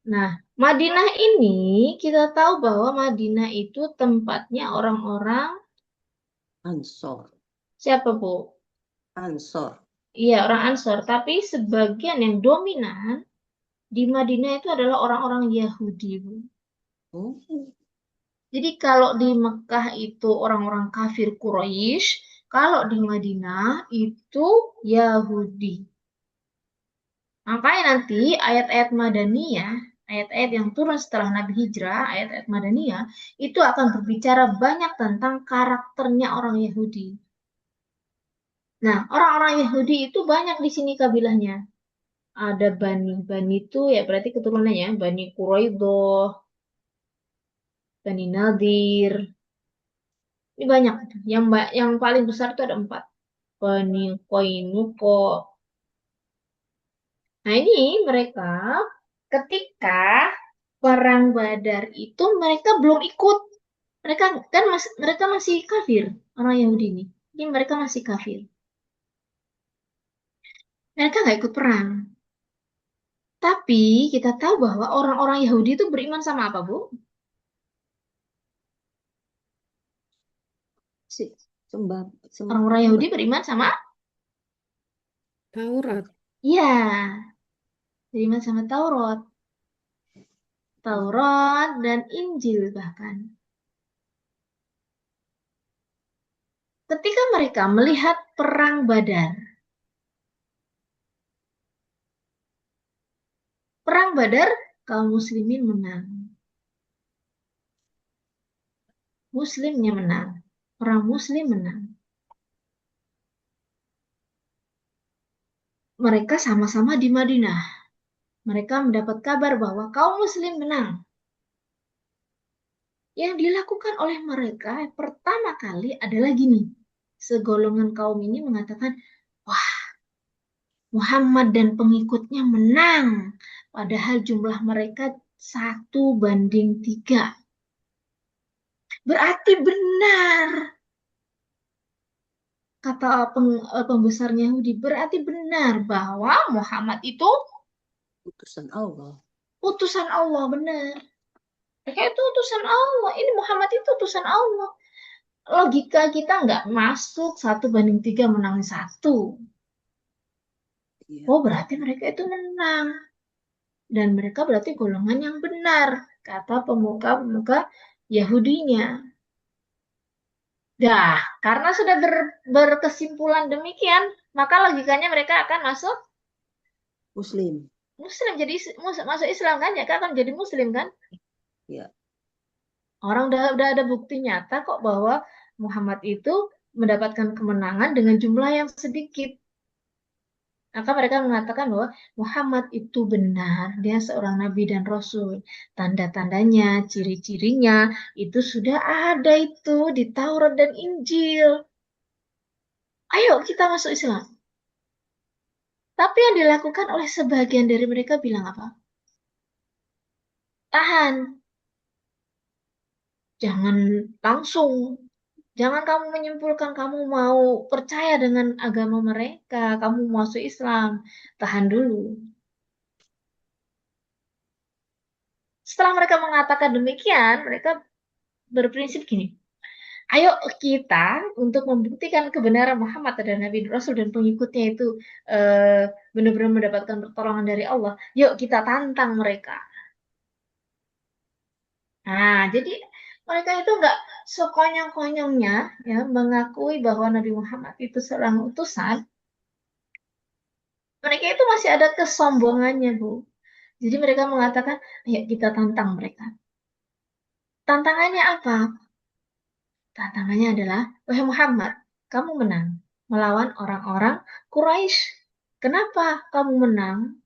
Nah, Madinah ini kita tahu bahwa Madinah itu tempatnya orang-orang Ansor. siapa, Bu? Ansor. Iya, orang Ansor. Tapi sebagian yang dominan di Madinah itu adalah orang-orang Yahudi, Bu. Oh, Jadi kalau di Mekah itu orang-orang kafir Quraisy, kalau di Madinah itu Yahudi. Makanya nanti ayat-ayat Madaniyah, ayat-ayat yang turun setelah Nabi Hijrah, ayat-ayat Madaniyah, itu akan berbicara banyak tentang karakternya orang Yahudi. Nah, orang-orang Yahudi itu banyak di sini kabilahnya. Ada Bani. Bani itu ya berarti keturunannya Bani Quraidah, Bani Nadir. Ini banyak. Yang paling besar itu ada 4. Bani Qainuqa. Nah, ini mereka ketika perang Badar itu mereka belum ikut. Mereka kan mereka masih kafir, orang Yahudi ini. Ini mereka masih kafir. Mereka nggak ikut perang. Tapi kita tahu bahwa orang-orang Yahudi itu beriman sama apa, Bu? sembah Orang-orang Yahudi beriman sama? Taurat. Iya, beriman sama Taurat. Taurat dan Injil bahkan. ketika mereka melihat perang Badar. Perang Badar, kaum muslimin menang. Muslimnya menang. Orang muslim menang. Mereka sama-sama di Madinah. Mereka mendapat kabar bahwa kaum muslim menang. Yang dilakukan oleh mereka pertama kali adalah gini. Segolongan kaum ini mengatakan, wah, Muhammad dan pengikutnya menang. Padahal jumlah mereka 1:3. Berarti benar. Kata pembesar Yahudi, berarti benar bahwa Muhammad itu Utusan Allah. utusan Allah, benar. Mereka itu utusan Allah. Ini Muhammad itu utusan Allah. Logika kita nggak masuk 1:3 menang 1. Iya. Oh, berarti mereka itu menang. Dan mereka berarti golongan yang benar, kata pemuka-pemuka Yahudinya. Dah, karena sudah berkesimpulan demikian, maka logikanya mereka akan masuk Muslim. Muslim, jadi masuk Islam kan, ya akan jadi Muslim kan? Ya. Orang udah ada bukti nyata kok bahwa Muhammad itu mendapatkan kemenangan dengan jumlah yang sedikit. Maka mereka mengatakan bahwa Muhammad itu benar, dia seorang nabi dan rasul. Tanda-tandanya, ciri-cirinya itu sudah ada itu di Taurat dan Injil. Ayo kita masuk Islam. Tapi yang dilakukan oleh sebagian dari mereka bilang apa? Tahan. Jangan langsung. Jangan kamu menyimpulkan kamu mau percaya dengan agama mereka, kamu mau masuk Islam. Tahan dulu. Setelah mereka mengatakan demikian, mereka berprinsip gini. Ayo kita untuk membuktikan kebenaran Muhammad dan Nabi Rasul dan pengikutnya itu benar-benar mendapatkan pertolongan dari Allah. Yuk kita tantang mereka. Nah, jadi mereka itu nggak sekonyong-konyongnya ya mengakui bahwa Nabi Muhammad itu seorang utusan. Mereka itu masih ada kesombongannya, Bu. Jadi mereka mengatakan, ayo kita tantang mereka. Tantangannya apa? Tantangannya adalah, wahai Muhammad, kamu menang melawan orang-orang Quraisy. Kenapa kamu menang?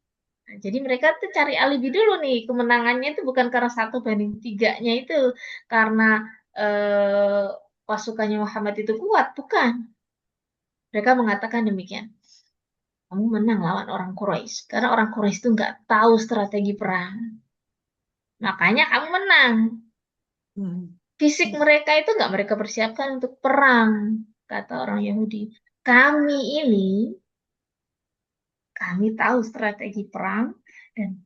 Nah, jadi mereka tuh cari alibi dulu nih, kemenangannya itu bukan karena 1:3-nya itu, karena pasukannya Muhammad itu kuat, bukan. Mereka mengatakan demikian. Kamu menang lawan orang Quraisy, karena orang Quraisy itu nggak tahu strategi perang. Makanya kamu menang. Fisik mereka itu nggak mereka persiapkan untuk perang, kata orang Yahudi. Kami tahu strategi perang, dan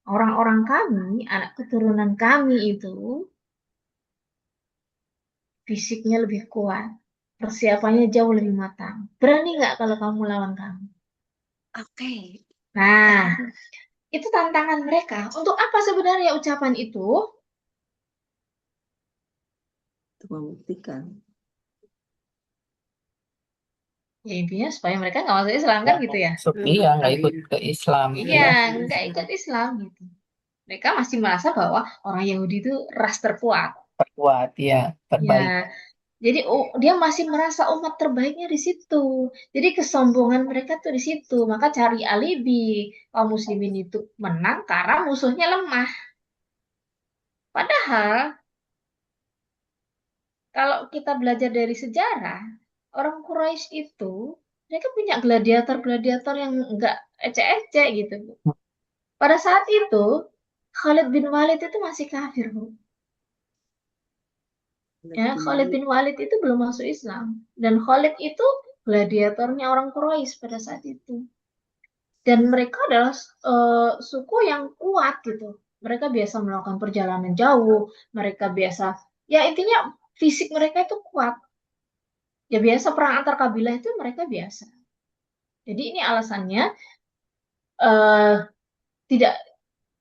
orang-orang kami, anak keturunan kami itu, fisiknya lebih kuat, persiapannya jauh lebih matang. Berani nggak kalau kamu lawan kami? Oke. Nah, itu tantangan mereka. Untuk apa sebenarnya ucapan itu? Untuk membuktikan. Ya intinya supaya mereka nggak masuk Islam kan gitu ya. Iya, nggak ikut ke Islam gitu Iya, ya. nggak ikut Islam gitu. Mereka masih merasa bahwa orang Yahudi itu ras terkuat. Terkuat, ya, terbaik. Ya, jadi dia masih merasa umat terbaiknya di situ. Jadi kesombongan mereka tuh di situ. Maka cari alibi kaum muslimin itu menang karena musuhnya lemah. Padahal kalau kita belajar dari sejarah, orang Quraisy itu mereka punya gladiator-gladiator yang enggak ecek-ecek gitu, Bu. Pada saat itu Khalid bin Walid itu masih kafir, Bu. Ya, Khalid bin Walid itu belum masuk Islam. Dan Khalid itu gladiatornya orang Quraisy pada saat itu. Dan mereka adalah suku yang kuat gitu. Mereka biasa melakukan perjalanan jauh. Mereka biasa, ya intinya fisik mereka itu kuat. Ya biasa perang antar kabilah itu mereka biasa. Jadi ini alasannya eh tidak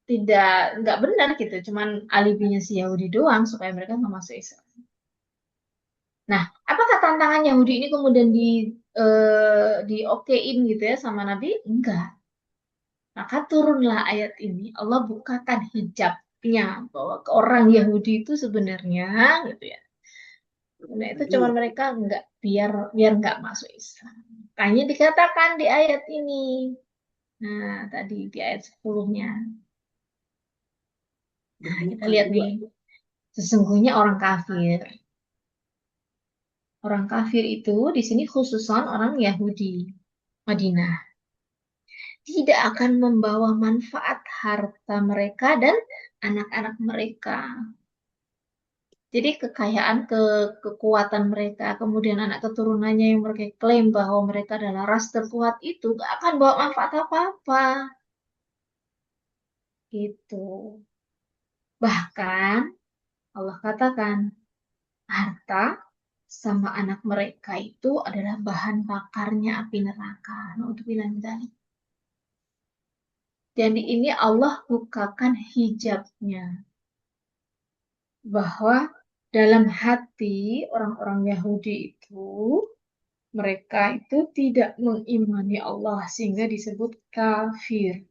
tidak nggak benar gitu. Cuman alibinya si Yahudi doang supaya mereka nggak masuk Islam. Nah, apakah tantangan Yahudi ini kemudian diokein gitu ya sama Nabi? Enggak. Maka turunlah ayat ini, Allah bukakan hijabnya bahwa ke orang Yahudi itu sebenarnya gitu ya. Nah, itu cuma mereka enggak biar enggak masuk Islam. Makanya dikatakan di ayat ini. Nah, tadi di ayat 10-nya. Nah, kita lihat nih. Sesungguhnya orang kafir. Orang kafir itu di sini khususan orang Yahudi Madinah. Tidak akan membawa manfaat harta mereka dan anak-anak mereka. Jadi kekayaan, kekuatan mereka, kemudian anak keturunannya yang mereka klaim bahwa mereka adalah ras terkuat itu gak akan bawa manfaat apa-apa. Gitu. Bahkan Allah katakan harta sama anak mereka itu adalah bahan bakarnya api neraka. Na'udzubillah min dzalik. Jadi ini Allah bukakan hijabnya bahwa dalam hati orang-orang Yahudi itu mereka itu tidak mengimani Allah sehingga disebut kafir.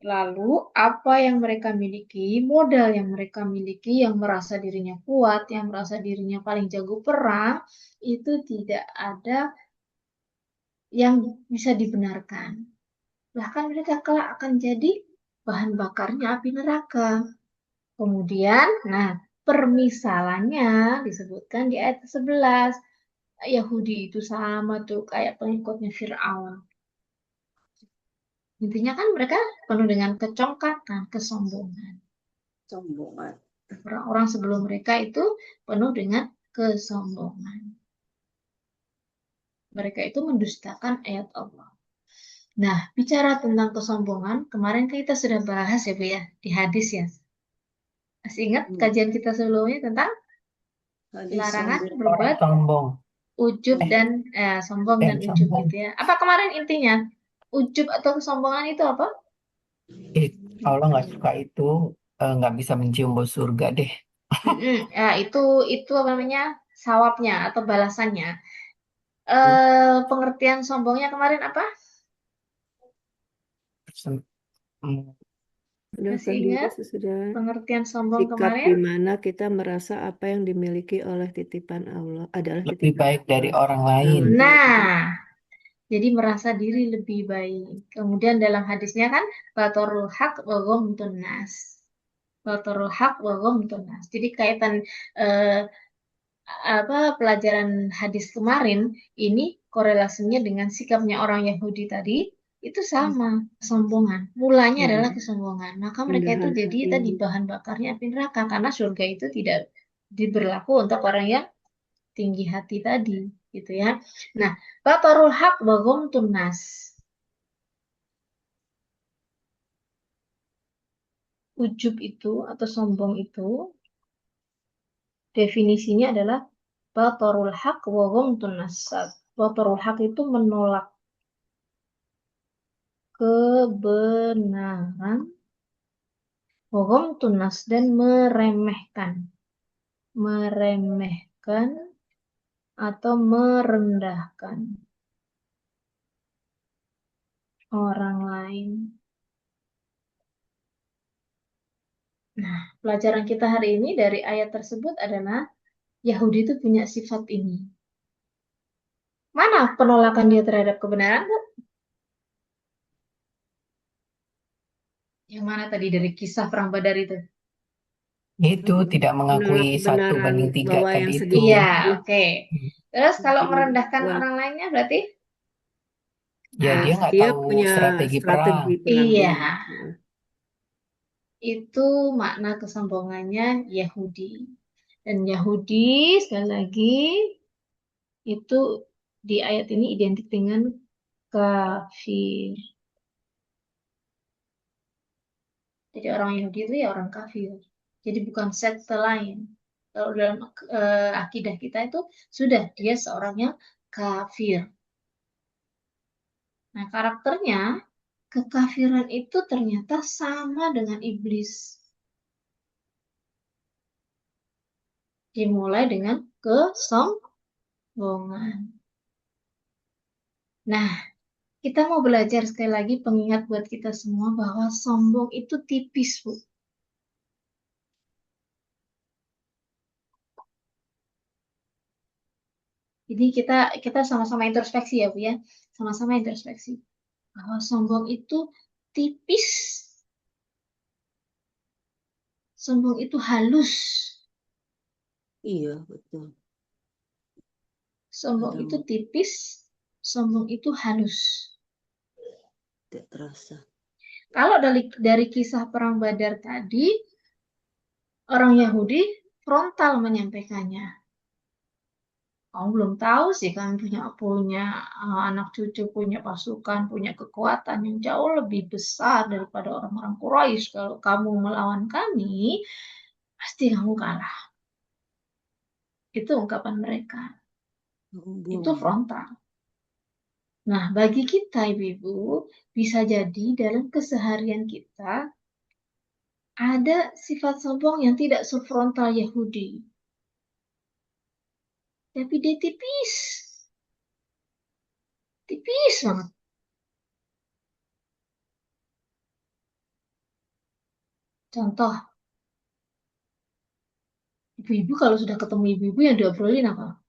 Lalu apa yang mereka miliki, modal yang mereka miliki, yang merasa dirinya kuat, yang merasa dirinya paling jago perang, itu tidak ada yang bisa dibenarkan. Bahkan mereka kelak akan jadi bahan bakarnya api neraka. Kemudian, nah, permisalannya disebutkan di ayat 11. Yahudi itu sama tuh kayak pengikutnya Fir'aun. Intinya kan mereka penuh dengan kecongkakan, kesombongan. Sombongan. Orang-orang sebelum mereka itu penuh dengan kesombongan. Mereka itu mendustakan ayat Allah. Nah, bicara tentang kesombongan, kemarin kita sudah bahas ya, Bu ya, di hadis ya. Masih ingat kajian kita sebelumnya tentang Hadis larangan sombong. Orang berbuat sombong. ujub dan sombong dan ujub Sombong. gitu ya. Apa kemarin intinya? Ujub atau kesombongan itu apa? Allah nggak suka itu, nggak bisa mencium bau surga deh. Ya, itu apa namanya? Sawabnya atau balasannya. Pengertian sombongnya kemarin apa? Hmm, Masih Merendahkan diri ingat sesudah pengertian sombong sikap kemarin? di mana kita merasa apa yang dimiliki oleh titipan Allah adalah lebih titipan baik dari Allah. orang lain. Nah, jadi merasa diri lebih baik. Kemudian dalam hadisnya kan batorul haq wa ghamtun nas. Batorul haq wa ghamtun nas. Jadi kaitan eh, pelajaran hadis kemarin ini korelasinya dengan sikapnya orang Yahudi tadi itu sama, kesombongan. Mulanya adalah kesombongan. Maka mereka itu Rendahan jadi hati. tadi bahan bakarnya api neraka karena surga itu tidak diberlaku untuk orang yang tinggi hati tadi, gitu ya. Nah, batarul haq wa ghamtun nas. Ujub itu atau sombong itu definisinya adalah batarul haq wa ghamtun nas. Batarul haq itu menolak kebenaran, wa ghamtun nas dan meremehkan atau merendahkan orang lain. Nah, pelajaran kita hari ini dari ayat tersebut adalah Yahudi itu punya sifat ini. Mana penolakan dia terhadap kebenaran, Bu? Yang mana tadi dari kisah perang Badar itu? Itu tidak mengakui Menolak 1:3 bahwa tadi yang itu. Iya, sedikit oke. Terus kalau lebih merendahkan kuat. orang lainnya berarti? Ya, dia nggak Dia tahu punya strategi perang. perang. Iya, Ya. itu makna kesombongannya Yahudi. Dan Yahudi, sekali lagi, itu di ayat ini identik dengan kafir. Jadi orang Yahudi itu ya orang kafir. Jadi bukan sekte lain. Kalau dalam akidah kita itu sudah dia seorang yang kafir. Nah, karakternya kekafiran itu ternyata sama dengan iblis. Dimulai dengan kesombongan. Nah, kita mau belajar sekali lagi pengingat buat kita semua bahwa sombong itu tipis, Bu. Jadi kita sama-sama introspeksi ya, Bu ya. Sama-sama introspeksi. Bahwa sombong itu tipis. Sombong itu halus. Iya, betul. Sombong itu tipis, sombong itu halus. Tidak terasa. Kalau dari kisah perang Badar tadi, orang Yahudi frontal menyampaikannya. Kamu belum tahu sih, kami punya anak cucu, punya pasukan, punya kekuatan yang jauh lebih besar daripada orang-orang Quraisy. Kalau kamu melawan kami, pasti kamu kalah. Itu ungkapan mereka. Itu frontal. Nah, bagi kita, Ibu-ibu, bisa jadi dalam keseharian kita ada sifat sombong yang tidak sefrontal Yahudi. Tapi dia tipis. Tipis banget. Contoh, ibu-ibu kalau sudah ketemu ibu-ibu yang diobrolin apa?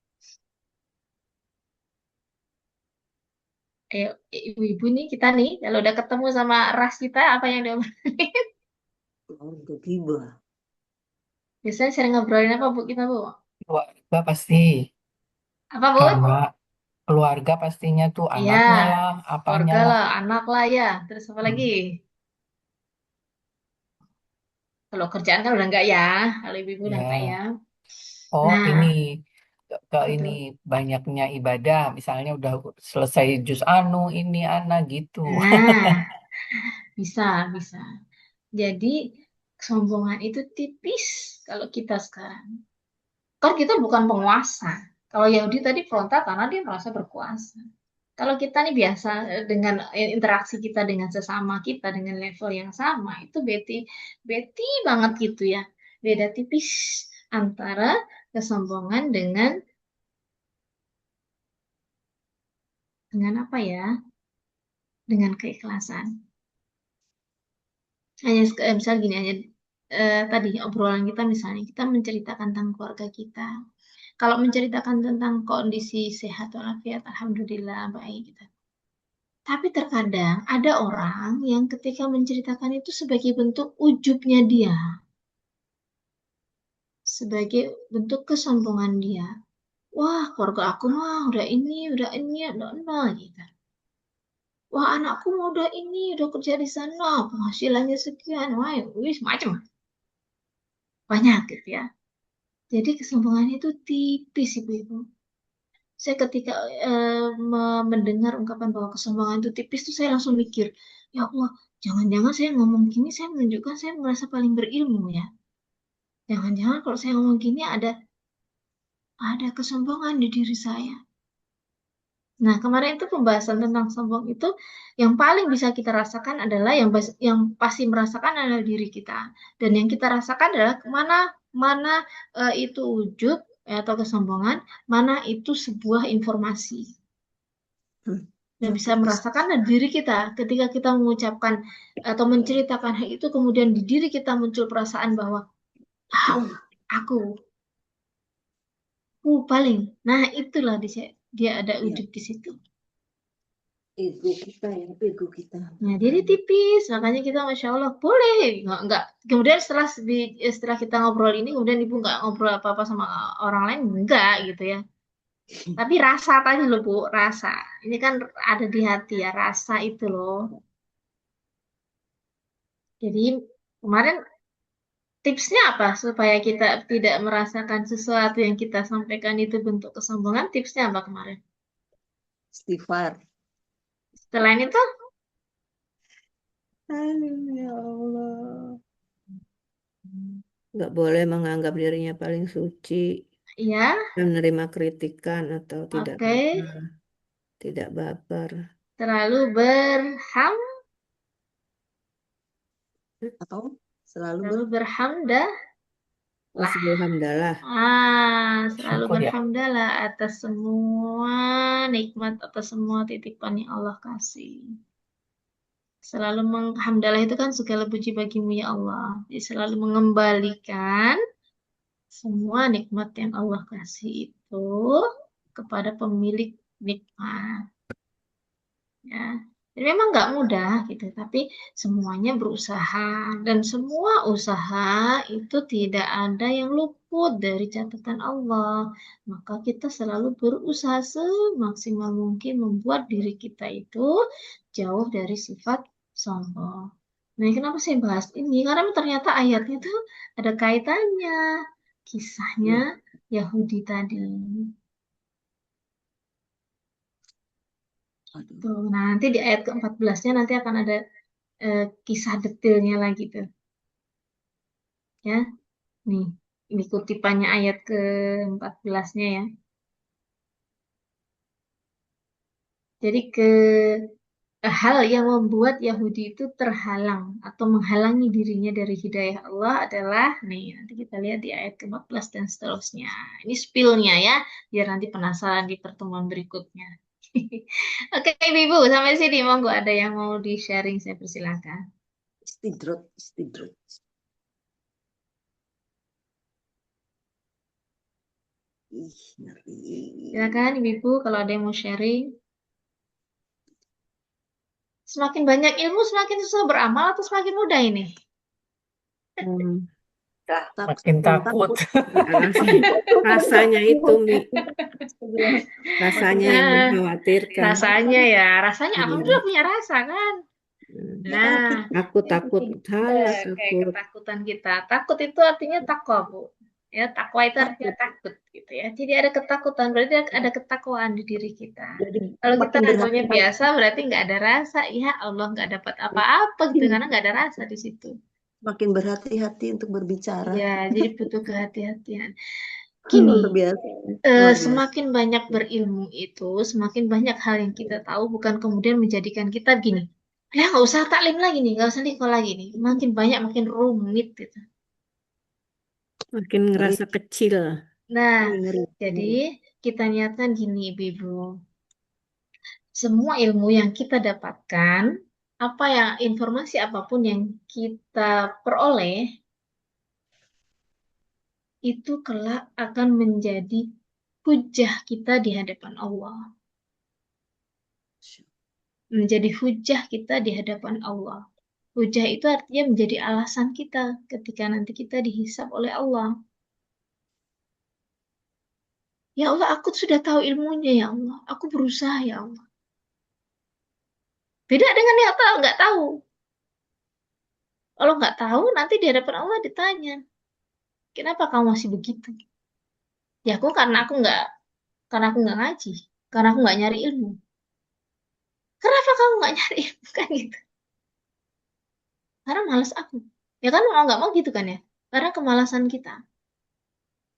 Ibu-ibu nih, kita nih, kalau udah ketemu sama ras kita, apa yang diobrolin? Keluarga gibah. Biasanya sering ngobrolin apa, Bu, kita, Bu? Keluarga pasti. Apa, Bu? Karena keluarga pastinya tuh Iya, anaknya lah, apanya keluarga lah. lah, anak lah ya. Terus apa lagi? Hmm, Kalau kerjaan kan udah enggak ya. Kalau ibu-ibu udah enggak ya. ya. Oh, Nah, ini ke apa ini tuh? banyaknya ibadah, misalnya udah selesai juz anu ini ana gitu. Nah, bisa, bisa. Jadi, kesombongan itu tipis kalau kita sekarang. Kan kita bukan penguasa. Kalau Yahudi tadi frontal karena dia merasa berkuasa. Kalau kita nih biasa dengan interaksi kita dengan sesama kita dengan level yang sama, itu beti banget gitu ya. Beda tipis antara kesombongan dengan apa ya? Dengan keikhlasan. Hanya misal gini aja, tadi obrolan kita misalnya kita menceritakan tentang keluarga kita. Kalau menceritakan tentang kondisi sehat walafiat, alhamdulillah baik gitu. Tapi terkadang ada orang yang ketika menceritakan itu sebagai bentuk ujubnya dia, sebagai bentuk kesombongan dia. Wah, keluarga aku mah udah ini, udah gitu. Wah, anakku mah udah ini, udah kerja di sana, penghasilannya sekian, wah, wis macam banyak gitu ya. Jadi kesombongan itu tipis, ibu-ibu. Saya ketika mendengar ungkapan bahwa kesombongan itu tipis, tuh saya langsung mikir, ya Allah, jangan-jangan saya ngomong gini, saya menunjukkan saya merasa paling berilmu ya. Jangan-jangan kalau saya ngomong gini ada kesombongan di diri saya. Nah, kemarin itu pembahasan tentang sombong itu yang paling bisa kita rasakan adalah yang pasti merasakan adalah diri kita. Dan yang kita rasakan adalah mana itu ujub atau kesombongan, mana itu sebuah informasi. Dan bisa merasakan diri kita ketika kita mengucapkan atau menceritakan hal itu, kemudian di diri kita muncul perasaan bahwa aku paling. Nah, itulah dia ada ujub di situ. Ego kita ya, ego kita. Nah, jadi tipis, makanya kita Masya Allah boleh, enggak. Kemudian setelah kita ngobrol ini, kemudian ibu nggak ngobrol apa-apa sama orang lain, enggak gitu ya. Tapi rasa tadi loh Bu, rasa. Ini kan ada di hati ya, rasa itu loh. Jadi kemarin tipsnya apa supaya kita tidak merasakan sesuatu yang kita sampaikan itu bentuk kesombongan? Tipsnya apa kemarin? Istighfar. Selain itu, Aduh, ya Allah. Nggak boleh menganggap dirinya paling suci ya, dan menerima kritikan atau tidak oke. apa, tidak baper. Terlalu Atau selalu berhamdah Oh, selalu hamdalah. Selalu Syukur ya. berhamdalah atas semua nikmat, atas semua titipan yang Allah kasih. Selalu menghamdalah itu kan segala puji bagimu ya Allah. Jadi selalu mengembalikan semua nikmat yang Allah kasih itu kepada pemilik nikmat. Ya. Jadi memang nggak mudah gitu, tapi semuanya berusaha dan semua usaha itu tidak ada yang luput dari catatan Allah. Maka kita selalu berusaha semaksimal mungkin membuat diri kita itu jauh dari sifat sombong. Nah, kenapa saya bahas ini? Karena ternyata ayatnya itu ada kaitannya kisahnya Yahudi tadi. Tuh, nah nanti di ayat ke-14-nya nanti akan ada kisah detailnya lagi tuh. Ya, nih, ini kutipannya ayat ke-14-nya ya. Jadi hal yang membuat Yahudi itu terhalang atau menghalangi dirinya dari hidayah Allah adalah, nih nanti kita lihat di ayat ke-14 dan seterusnya. Ini spill-nya ya, biar nanti penasaran di pertemuan berikutnya. Oke, Ibu, sampai sini monggo ada yang mau di-sharing, saya persilakan. Istidrot. Ih, ngeri. Silakan Ibu, kalau ada yang mau sharing. Semakin banyak ilmu, semakin susah beramal atau semakin mudah ini? Makin takut. Rasanya itu, Mi. Rasanya yang mengkhawatirkan. Rasanya ya, rasanya Abang juga punya rasa kan? Nah, takut salah, kayak takut. ketakutan kita. Takut itu artinya takwa, Bu. Ya, takwa itu artinya takut gitu ya. Jadi ada ketakutan, berarti ada ketakwaan di diri kita. Kalau kita ragunya biasa, berarti nggak ada rasa. Ya Allah, nggak dapat apa-apa gitu, karena nggak ada rasa di situ. Makin berhati-hati untuk berbicara. Ya, jadi butuh kehati-hatian. Gini, semakin banyak berilmu itu, semakin banyak hal yang kita tahu, bukan kemudian menjadikan kita gini. Ya nggak usah taklim lagi nih, nggak usah nikah lagi nih. Makin banyak, makin rumit gitu. Makin ngerasa kecil. Nah, jadi kita niatkan gini, Ibu. Semua ilmu yang kita dapatkan, informasi apapun yang kita peroleh, itu kelak akan menjadi hujah kita di hadapan Allah. Menjadi hujah kita di hadapan Allah. Hujah itu artinya menjadi alasan kita ketika nanti kita dihisab oleh Allah. Ya Allah, aku sudah tahu ilmunya ya Allah. Aku berusaha ya Allah. Beda dengan yang nggak tahu. Kalau nggak tahu, nanti di hadapan Allah ditanya, kenapa kamu masih begitu? Ya karena aku nggak ngaji, karena aku nggak nyari ilmu. Kenapa kamu nggak nyari ilmu kan gitu? Karena malas aku. Ya kan mau nggak mau gitu kan ya? Karena kemalasan kita.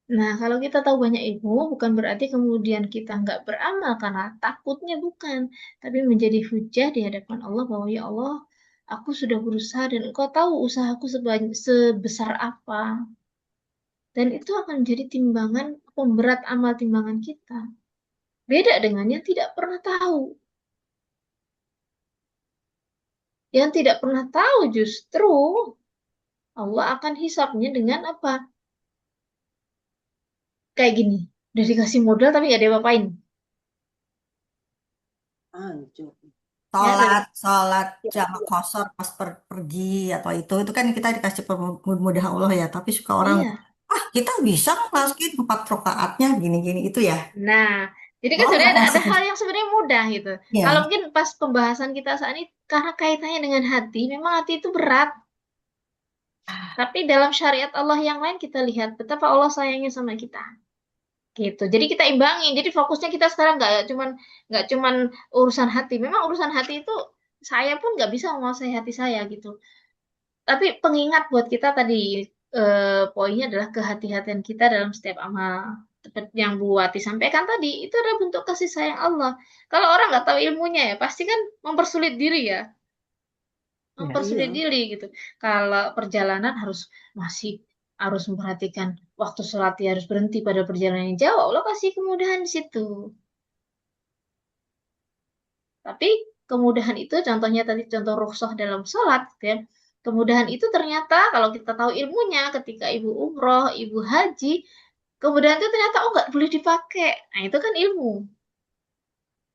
Nah, kalau kita tahu banyak ilmu, bukan berarti kemudian kita nggak beramal karena takutnya bukan, tapi menjadi hujah di hadapan Allah bahwa ya Allah, aku sudah berusaha dan Engkau tahu usahaku sebesar apa. Dan itu akan menjadi timbangan pemberat amal timbangan kita. Beda dengan yang tidak pernah tahu. Yang tidak pernah tahu justru Allah akan hisapnya dengan apa? Kayak gini, udah dikasih modal tapi nggak diapa-apain. Hancur. Sholat jamaah kosor pas pergi atau itu kan kita dikasih permudahan Allah ya, tapi suka orang Iya. kita bisa masukin 4 rakaatnya gini-gini itu ya. Nah, jadi kan sebenarnya ada hal yang sebenarnya mudah gitu. Iya. Kalau mungkin pas pembahasan kita saat ini karena kaitannya dengan hati, memang hati itu berat. Tapi dalam syariat Allah yang lain kita lihat betapa Allah sayangnya sama kita. Gitu. Jadi kita imbangi. Jadi fokusnya kita sekarang nggak cuman urusan hati. Memang urusan hati itu saya pun nggak bisa menguasai hati saya gitu. Tapi pengingat buat kita tadi poinnya adalah kehati-hatian kita dalam setiap amal. Seperti yang Bu Wati sampaikan tadi, itu adalah bentuk kasih sayang Allah. Kalau orang nggak tahu ilmunya ya, pasti kan mempersulit diri ya. Mempersulit diri gitu. Kalau perjalanan harus masih harus memperhatikan waktu sholat dia harus berhenti pada perjalanan yang jauh, Allah kasih kemudahan di situ. Tapi kemudahan itu contohnya tadi contoh rukhsah dalam sholat gitu ya. Kemudahan itu ternyata kalau kita tahu ilmunya ketika ibu umroh, ibu haji, kemudahan itu ternyata oh nggak boleh dipakai. Nah itu kan ilmu.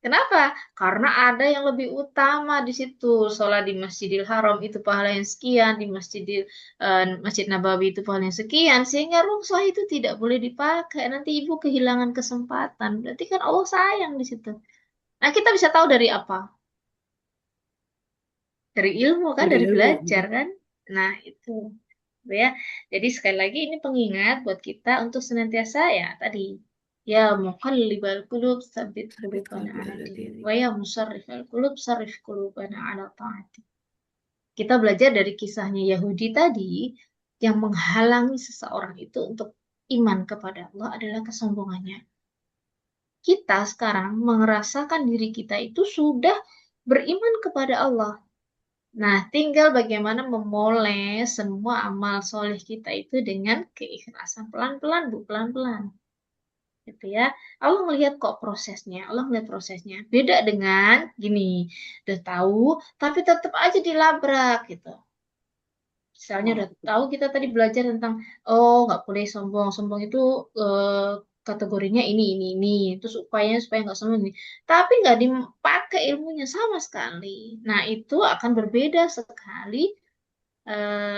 Kenapa? Karena ada yang lebih utama di situ. Sholat di Masjidil Haram itu pahala yang sekian, di Masjid Nabawi itu pahala yang sekian, sehingga rukhsah itu tidak boleh dipakai. Nanti ibu kehilangan kesempatan. Berarti kan Allah sayang di situ. Nah, kita bisa tahu dari apa? Dari ilmu kan, Dari dari ilmu. belajar kan. Nah, itu ya. Jadi sekali lagi ini pengingat buat kita untuk senantiasa ya tadi ya muqallibal qulub tsabbit Sabit qulubana qalbi ala ala dinik dinik. wa ya musarrifal qulub sarrif qulubana ala ta'atik. Kita belajar dari kisahnya Yahudi tadi yang menghalangi seseorang itu untuk iman kepada Allah adalah kesombongannya. Kita sekarang merasakan diri kita itu sudah beriman kepada Allah. Nah, tinggal bagaimana memoles semua amal soleh kita itu dengan keikhlasan. Pelan-pelan, Bu, pelan-pelan. Gitu ya. Allah melihat kok prosesnya. Allah melihat prosesnya. Beda dengan gini, udah tahu, tapi tetap aja dilabrak gitu. Misalnya Nah, udah tahu kita tadi belajar tentang, oh nggak boleh sombong. Sombong itu kategorinya ini. Terus upayanya supaya nggak sombong ini. Tapi nggak dipakai ilmunya sama sekali. Nah, itu akan berbeda sekali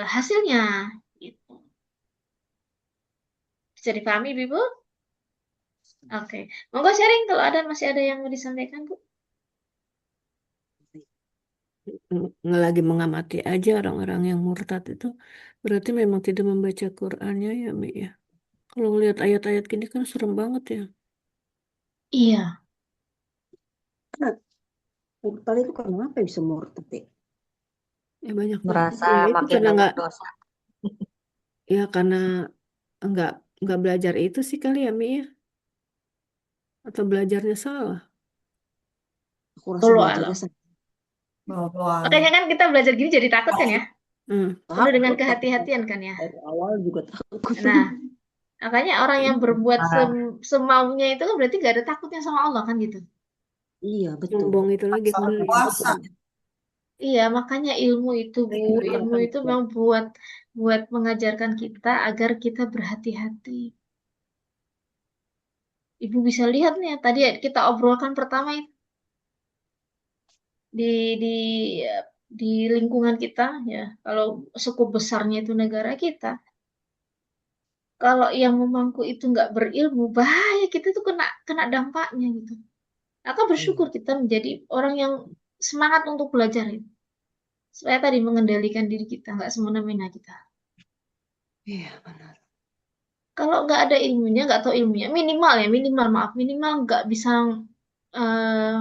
hasilnya gitu. Bisa dipahami, Ibu? Oke. Monggo sharing kalau ada masih ada yang mau disampaikan, Bu. Lagi mengamati aja orang-orang yang murtad itu berarti memang tidak membaca Qur'annya ya, Mi ya. Kalau ngelihat ayat-ayat gini kan serem banget ya. Iya, murtad itu kenapa bisa murtad ya? Ya banyak Merasa ya itu makin karena banyak nggak dosa. ya karena nggak nggak belajar itu sih kali ya, Mi ya. Atau belajarnya salah. Aku rasa wallahu belajarnya alam. Bahwa Makanya kan kita belajar gini jadi takut kan ya? Hmm. Penuh dengan takut, kehati-hatian kan ya. dari awal juga takut. Nah, makanya orang yang berbuat ah, semaunya itu kan berarti gak ada takutnya sama Allah kan gitu. Iya, betul. Sombong itu lagi soal kan ya. puasa. Iya, makanya ilmu itu, Bu, ilmu itu memang buat buat mengajarkan kita agar kita berhati-hati. Ibu bisa lihat nih, tadi kita obrolkan pertama itu di di di lingkungan kita ya. Kalau cukup besarnya itu negara kita, kalau yang memangku itu nggak berilmu, bahaya kita tuh kena kena dampaknya gitu. Maka bersyukur kita menjadi orang yang semangat untuk belajar itu. Supaya tadi mengendalikan diri kita, nggak semena-mena kita. Iya, benar. Kalau nggak ada ilmunya, nggak tahu ilmunya, minimal ya, minimal maaf, minimal nggak bisa eh,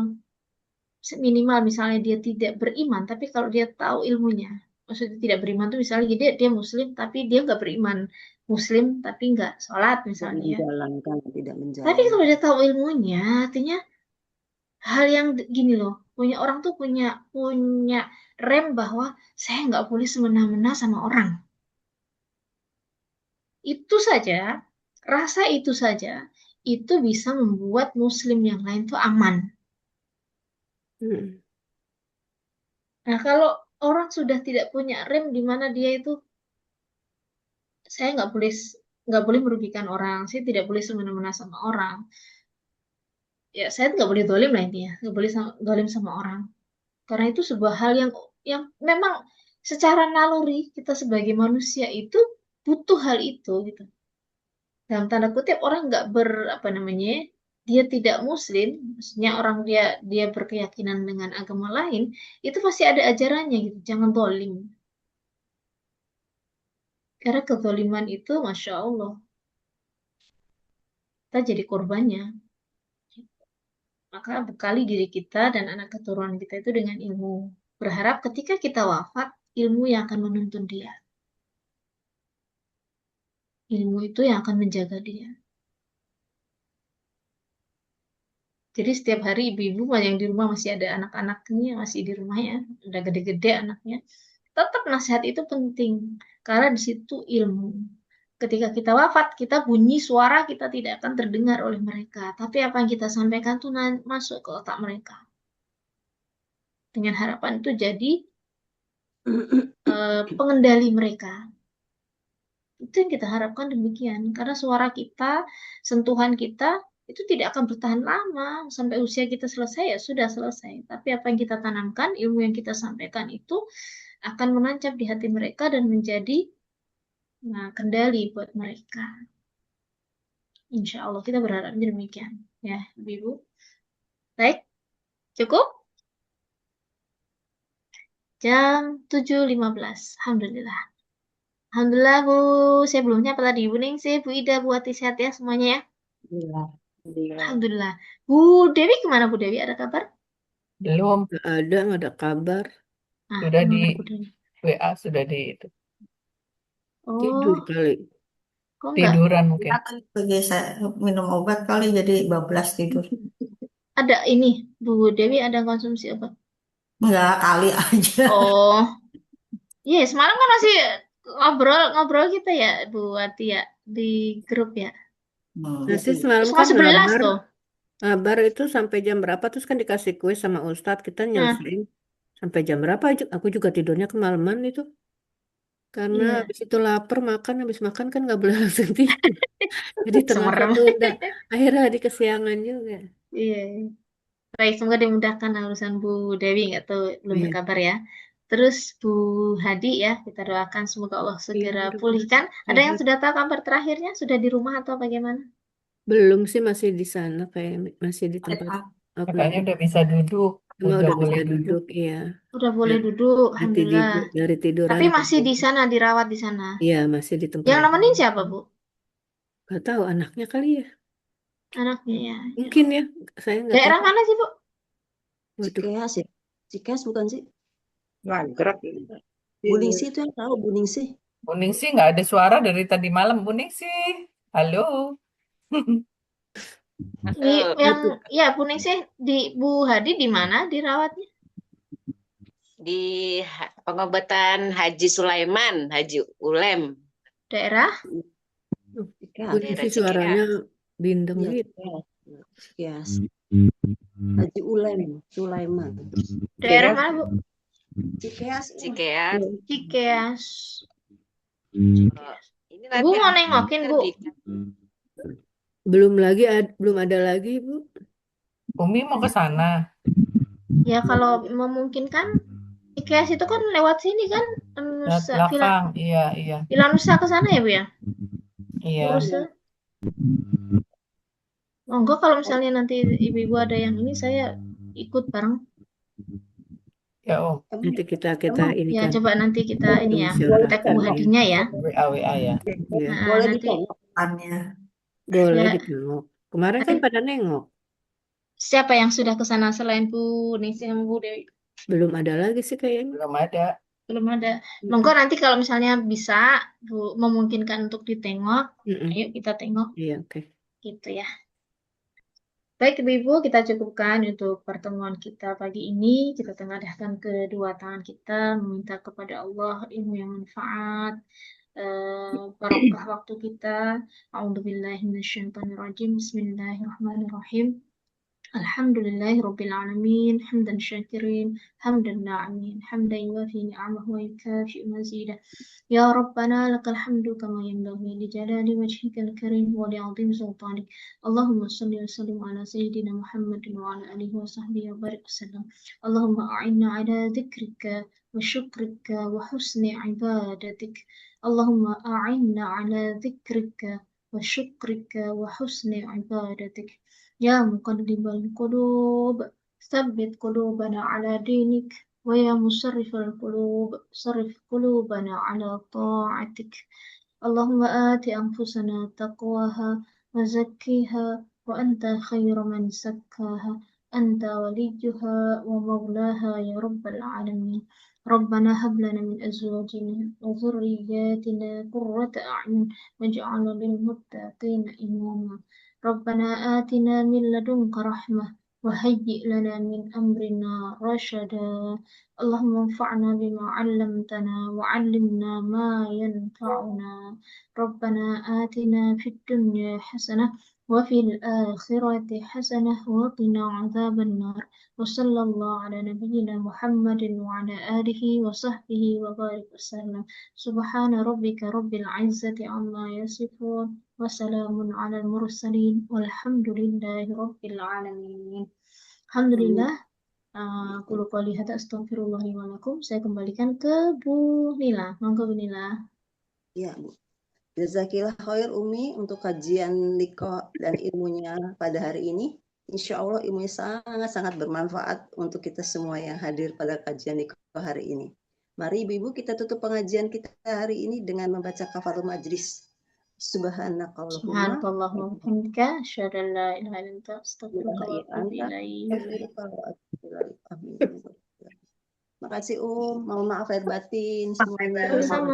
minimal misalnya dia tidak beriman, tapi kalau dia tahu ilmunya, maksudnya tidak beriman tuh misalnya dia Muslim tapi dia nggak beriman, Muslim tapi nggak sholat Tidak misalnya ya. menjalankan, tidak Tapi kalau menjalankan. dia tahu ilmunya, artinya hal yang gini loh, punya orang tuh punya punya rem bahwa saya nggak boleh semena-mena sama orang. Itu saja, rasa itu saja, itu bisa membuat Muslim yang lain tuh aman. Hmm. Nah, kalau orang sudah tidak punya rem di mana dia itu, saya nggak boleh merugikan orang, saya tidak boleh semena-mena sama orang. Ya, saya nggak boleh dolim lah intinya, nggak boleh dolim sama orang. Karena itu sebuah hal yang memang secara naluri kita sebagai manusia itu butuh hal itu gitu. Dalam tanda kutip orang nggak apa namanya, dia tidak Muslim, maksudnya orang dia berkeyakinan dengan agama lain, itu pasti ada ajarannya gitu. Jangan dolim. Karena kezaliman itu, masya Allah, kita jadi korbannya. Maka bekali diri kita dan anak keturunan kita itu dengan ilmu. Berharap ketika kita wafat, ilmu yang akan menuntun dia. Ilmu itu yang akan menjaga dia. Jadi setiap hari ibu-ibu yang di rumah masih ada anak-anaknya, masih di rumah ya, udah gede-gede anaknya. Tetap nasihat itu penting. Karena di situ ilmu. ketika kita wafat, kita bunyi suara kita tidak akan terdengar oleh mereka. Tapi apa yang kita sampaikan tuh masuk ke otak mereka. Dengan harapan itu jadi pengendali mereka. Itu yang kita harapkan demikian. Karena suara kita, sentuhan kita, itu tidak akan bertahan lama. Sampai usia kita selesai, ya sudah selesai. Tapi apa yang kita tanamkan, ilmu yang kita sampaikan itu akan menancap di hati mereka dan menjadi kendali buat mereka. Insya Allah kita berharapnya demikian. Ya, Ibu. Baik, cukup? Jam 7.15. Alhamdulillah. Alhamdulillah, Bu. Saya belum nyapa tadi. Bu Ningsih, Bu Ida, Bu Ati, sehat ya semuanya ya? Alhamdulillah. Bu Dewi kemana, Bu Dewi? Ada kabar? Belum, Nggak ada kabar. sudah di Gimana, Bu Dewi? WA, sudah di itu. Tidur Oh, kali. kok enggak? Tiduran mungkin. Lagi saya minum obat kali jadi bablas tidur. Ada ini, Bu Dewi ada konsumsi obat? Enggak, kali aja. Oh, iya, semalam kan masih ngobrol kita ya, Bu Ati ya, di grup ya. Nah sih semalam Terus kan 11 tuh. ngabar itu sampai jam berapa terus kan dikasih kuis sama Ustadz kita nyelesain sampai jam berapa aja. Aku juga tidurnya kemalaman itu karena Iya. habis itu lapar makan habis makan kan nggak boleh langsung tidur. Jadi termasuk Semerem. tunda. Akhirnya di kesiangan juga. Iya. Baik, semoga dimudahkan urusan Bu Dewi, nggak tahu belum Iya. berkabar ya. Terus Bu Hadi ya, kita doakan semoga Allah Iya, segera mudah-mudahan pulihkan. Ada yang sehat. sudah tahu kabar terakhirnya? Sudah di rumah atau bagaimana? Belum sih masih di sana kayak masih di tempat Katanya udah bisa duduk, Cuma udah udah boleh bisa duduk. duduk, iya. Udah boleh duduk, Alhamdulillah. Dari tiduran Tapi masih di sana, dirawat di sana. iya masih di tempat. Yang nemenin siapa, Bu? Gak tahu anaknya kali ya. Anaknya ya. Mungkin ya, saya nggak Daerah tahu. mana sih, Bu? Waduh, Cikeas ya? Cikeas bukan sih? Nangkrak. Bu Ningsih itu yang tahu, Bu Ningsih. Bu Ningsih nggak ada suara dari tadi malam. Bu Ningsih, halo. Yang ya Bu Ningsih di Bu Hadi di mana dirawatnya? Di pengobatan Haji Sulaiman, Haji Ulem. Daerah? Cikeas. gue sih suaranya bindeng Iya, gitu. Cikeas. Haji Ulem, Sulaiman. Daerah mana, Bu? Cikeas. Cikeas. Cikeas. Ini Bu mau nengokin, Bu? Belum ada lagi, Bu. Umi mau ke sana. Ya kalau memungkinkan, Cikeas itu kan lewat sini kan, Belakang, iya. Villa Nusa ke sana ya, Bu ya? Iya. Monggo kalau misalnya nanti ibu-ibu ada yang ini, saya ikut bareng. Ya, Om. Nanti kita ini Ya kan. coba nanti kita ini ya, tag Bu Hadinya ya. WA ya. Iya. Boleh Nanti ditengok. Boleh Ya. ditengok. Kemarin kan pada nengok. Siapa yang sudah ke sana selain Bu Ningsih sama Bu Dewi? Belum ada lagi sih kayaknya. Belum ada. Belum ada. Monggo nanti kalau misalnya bisa Bu memungkinkan untuk ditengok, ayo kita tengok. Iya, oke. Gitu ya. Baik Ibu-Ibu, kita cukupkan untuk pertemuan kita pagi ini. Kita tengadahkan kedua tangan kita, meminta kepada Allah ilmu yang manfaat, barokah waktu kita. A'udzubillahi minasyaitonirrajim. Bismillahirrahmanirrahim. Alhamdulillahi Rabbil Alamin, hamdan syakirin, hamdan na'imin, hamdan yuafi ni'amahu wa yukafi'u mazidah. Ya Rabbana lakal hamdu kama yanbaghi li jalali wajhikal karim wa li'azim sultanik. Allahumma salli wa sallim ala sayyidina Muhammadin wa ala alihi wa sahbihi wa barik wasallam. Allahumma a'inna ala dhikrika wa syukrika wa husni ibadatik. Allahumma a'inna ala dhikrika wa syukrika wa husni ibadatik. يا مقلب القلوب ثبت قلوبنا على دينك ويا مصرف القلوب صرف قلوبنا على طاعتك اللهم آت أنفسنا تقواها وزكيها وأنت خير من زكاها أنت وليها ومولاها يا رب العالمين ربنا هب لنا من أزواجنا وذرياتنا قرة أعين واجعلنا للمتقين إماما ربنا آتنا من لدنك رحمة وهيئ لنا من أمرنا رشدا اللهم انفعنا بما علمتنا وعلمنا ما ينفعنا ربنا آتنا في الدنيا حسنة وفي الآخرة حسنة وقنا عذاب النار وصلى الله على نبينا محمد وعلى آله وصحبه وبارك وسلم سبحان ربك رب العزة عما يصفون وسلام على المرسلين والحمد لله رب العالمين. Alhamdulillah. Aku lupa lihat astagfirullahaladzim. Saya kembalikan ke Bu Nila. Monggo Bu Nila. Ya, Bu. Jazakillah khair Umi untuk kajian liqa dan ilmunya pada hari ini. Insya Allah ilmunya sangat-sangat bermanfaat untuk kita semua yang hadir pada kajian liqa hari ini. Mari Ibu-Ibu kita tutup pengajian kita hari ini dengan membaca kafarul majlis. Subhanakallahumma Subhanakallahumma wa bihamdika asyhadu an la ilaha illa anta astaghfiruka wa atubu ilaik. Makasih Mohon maaf lahir batin semuanya. Sama-sama.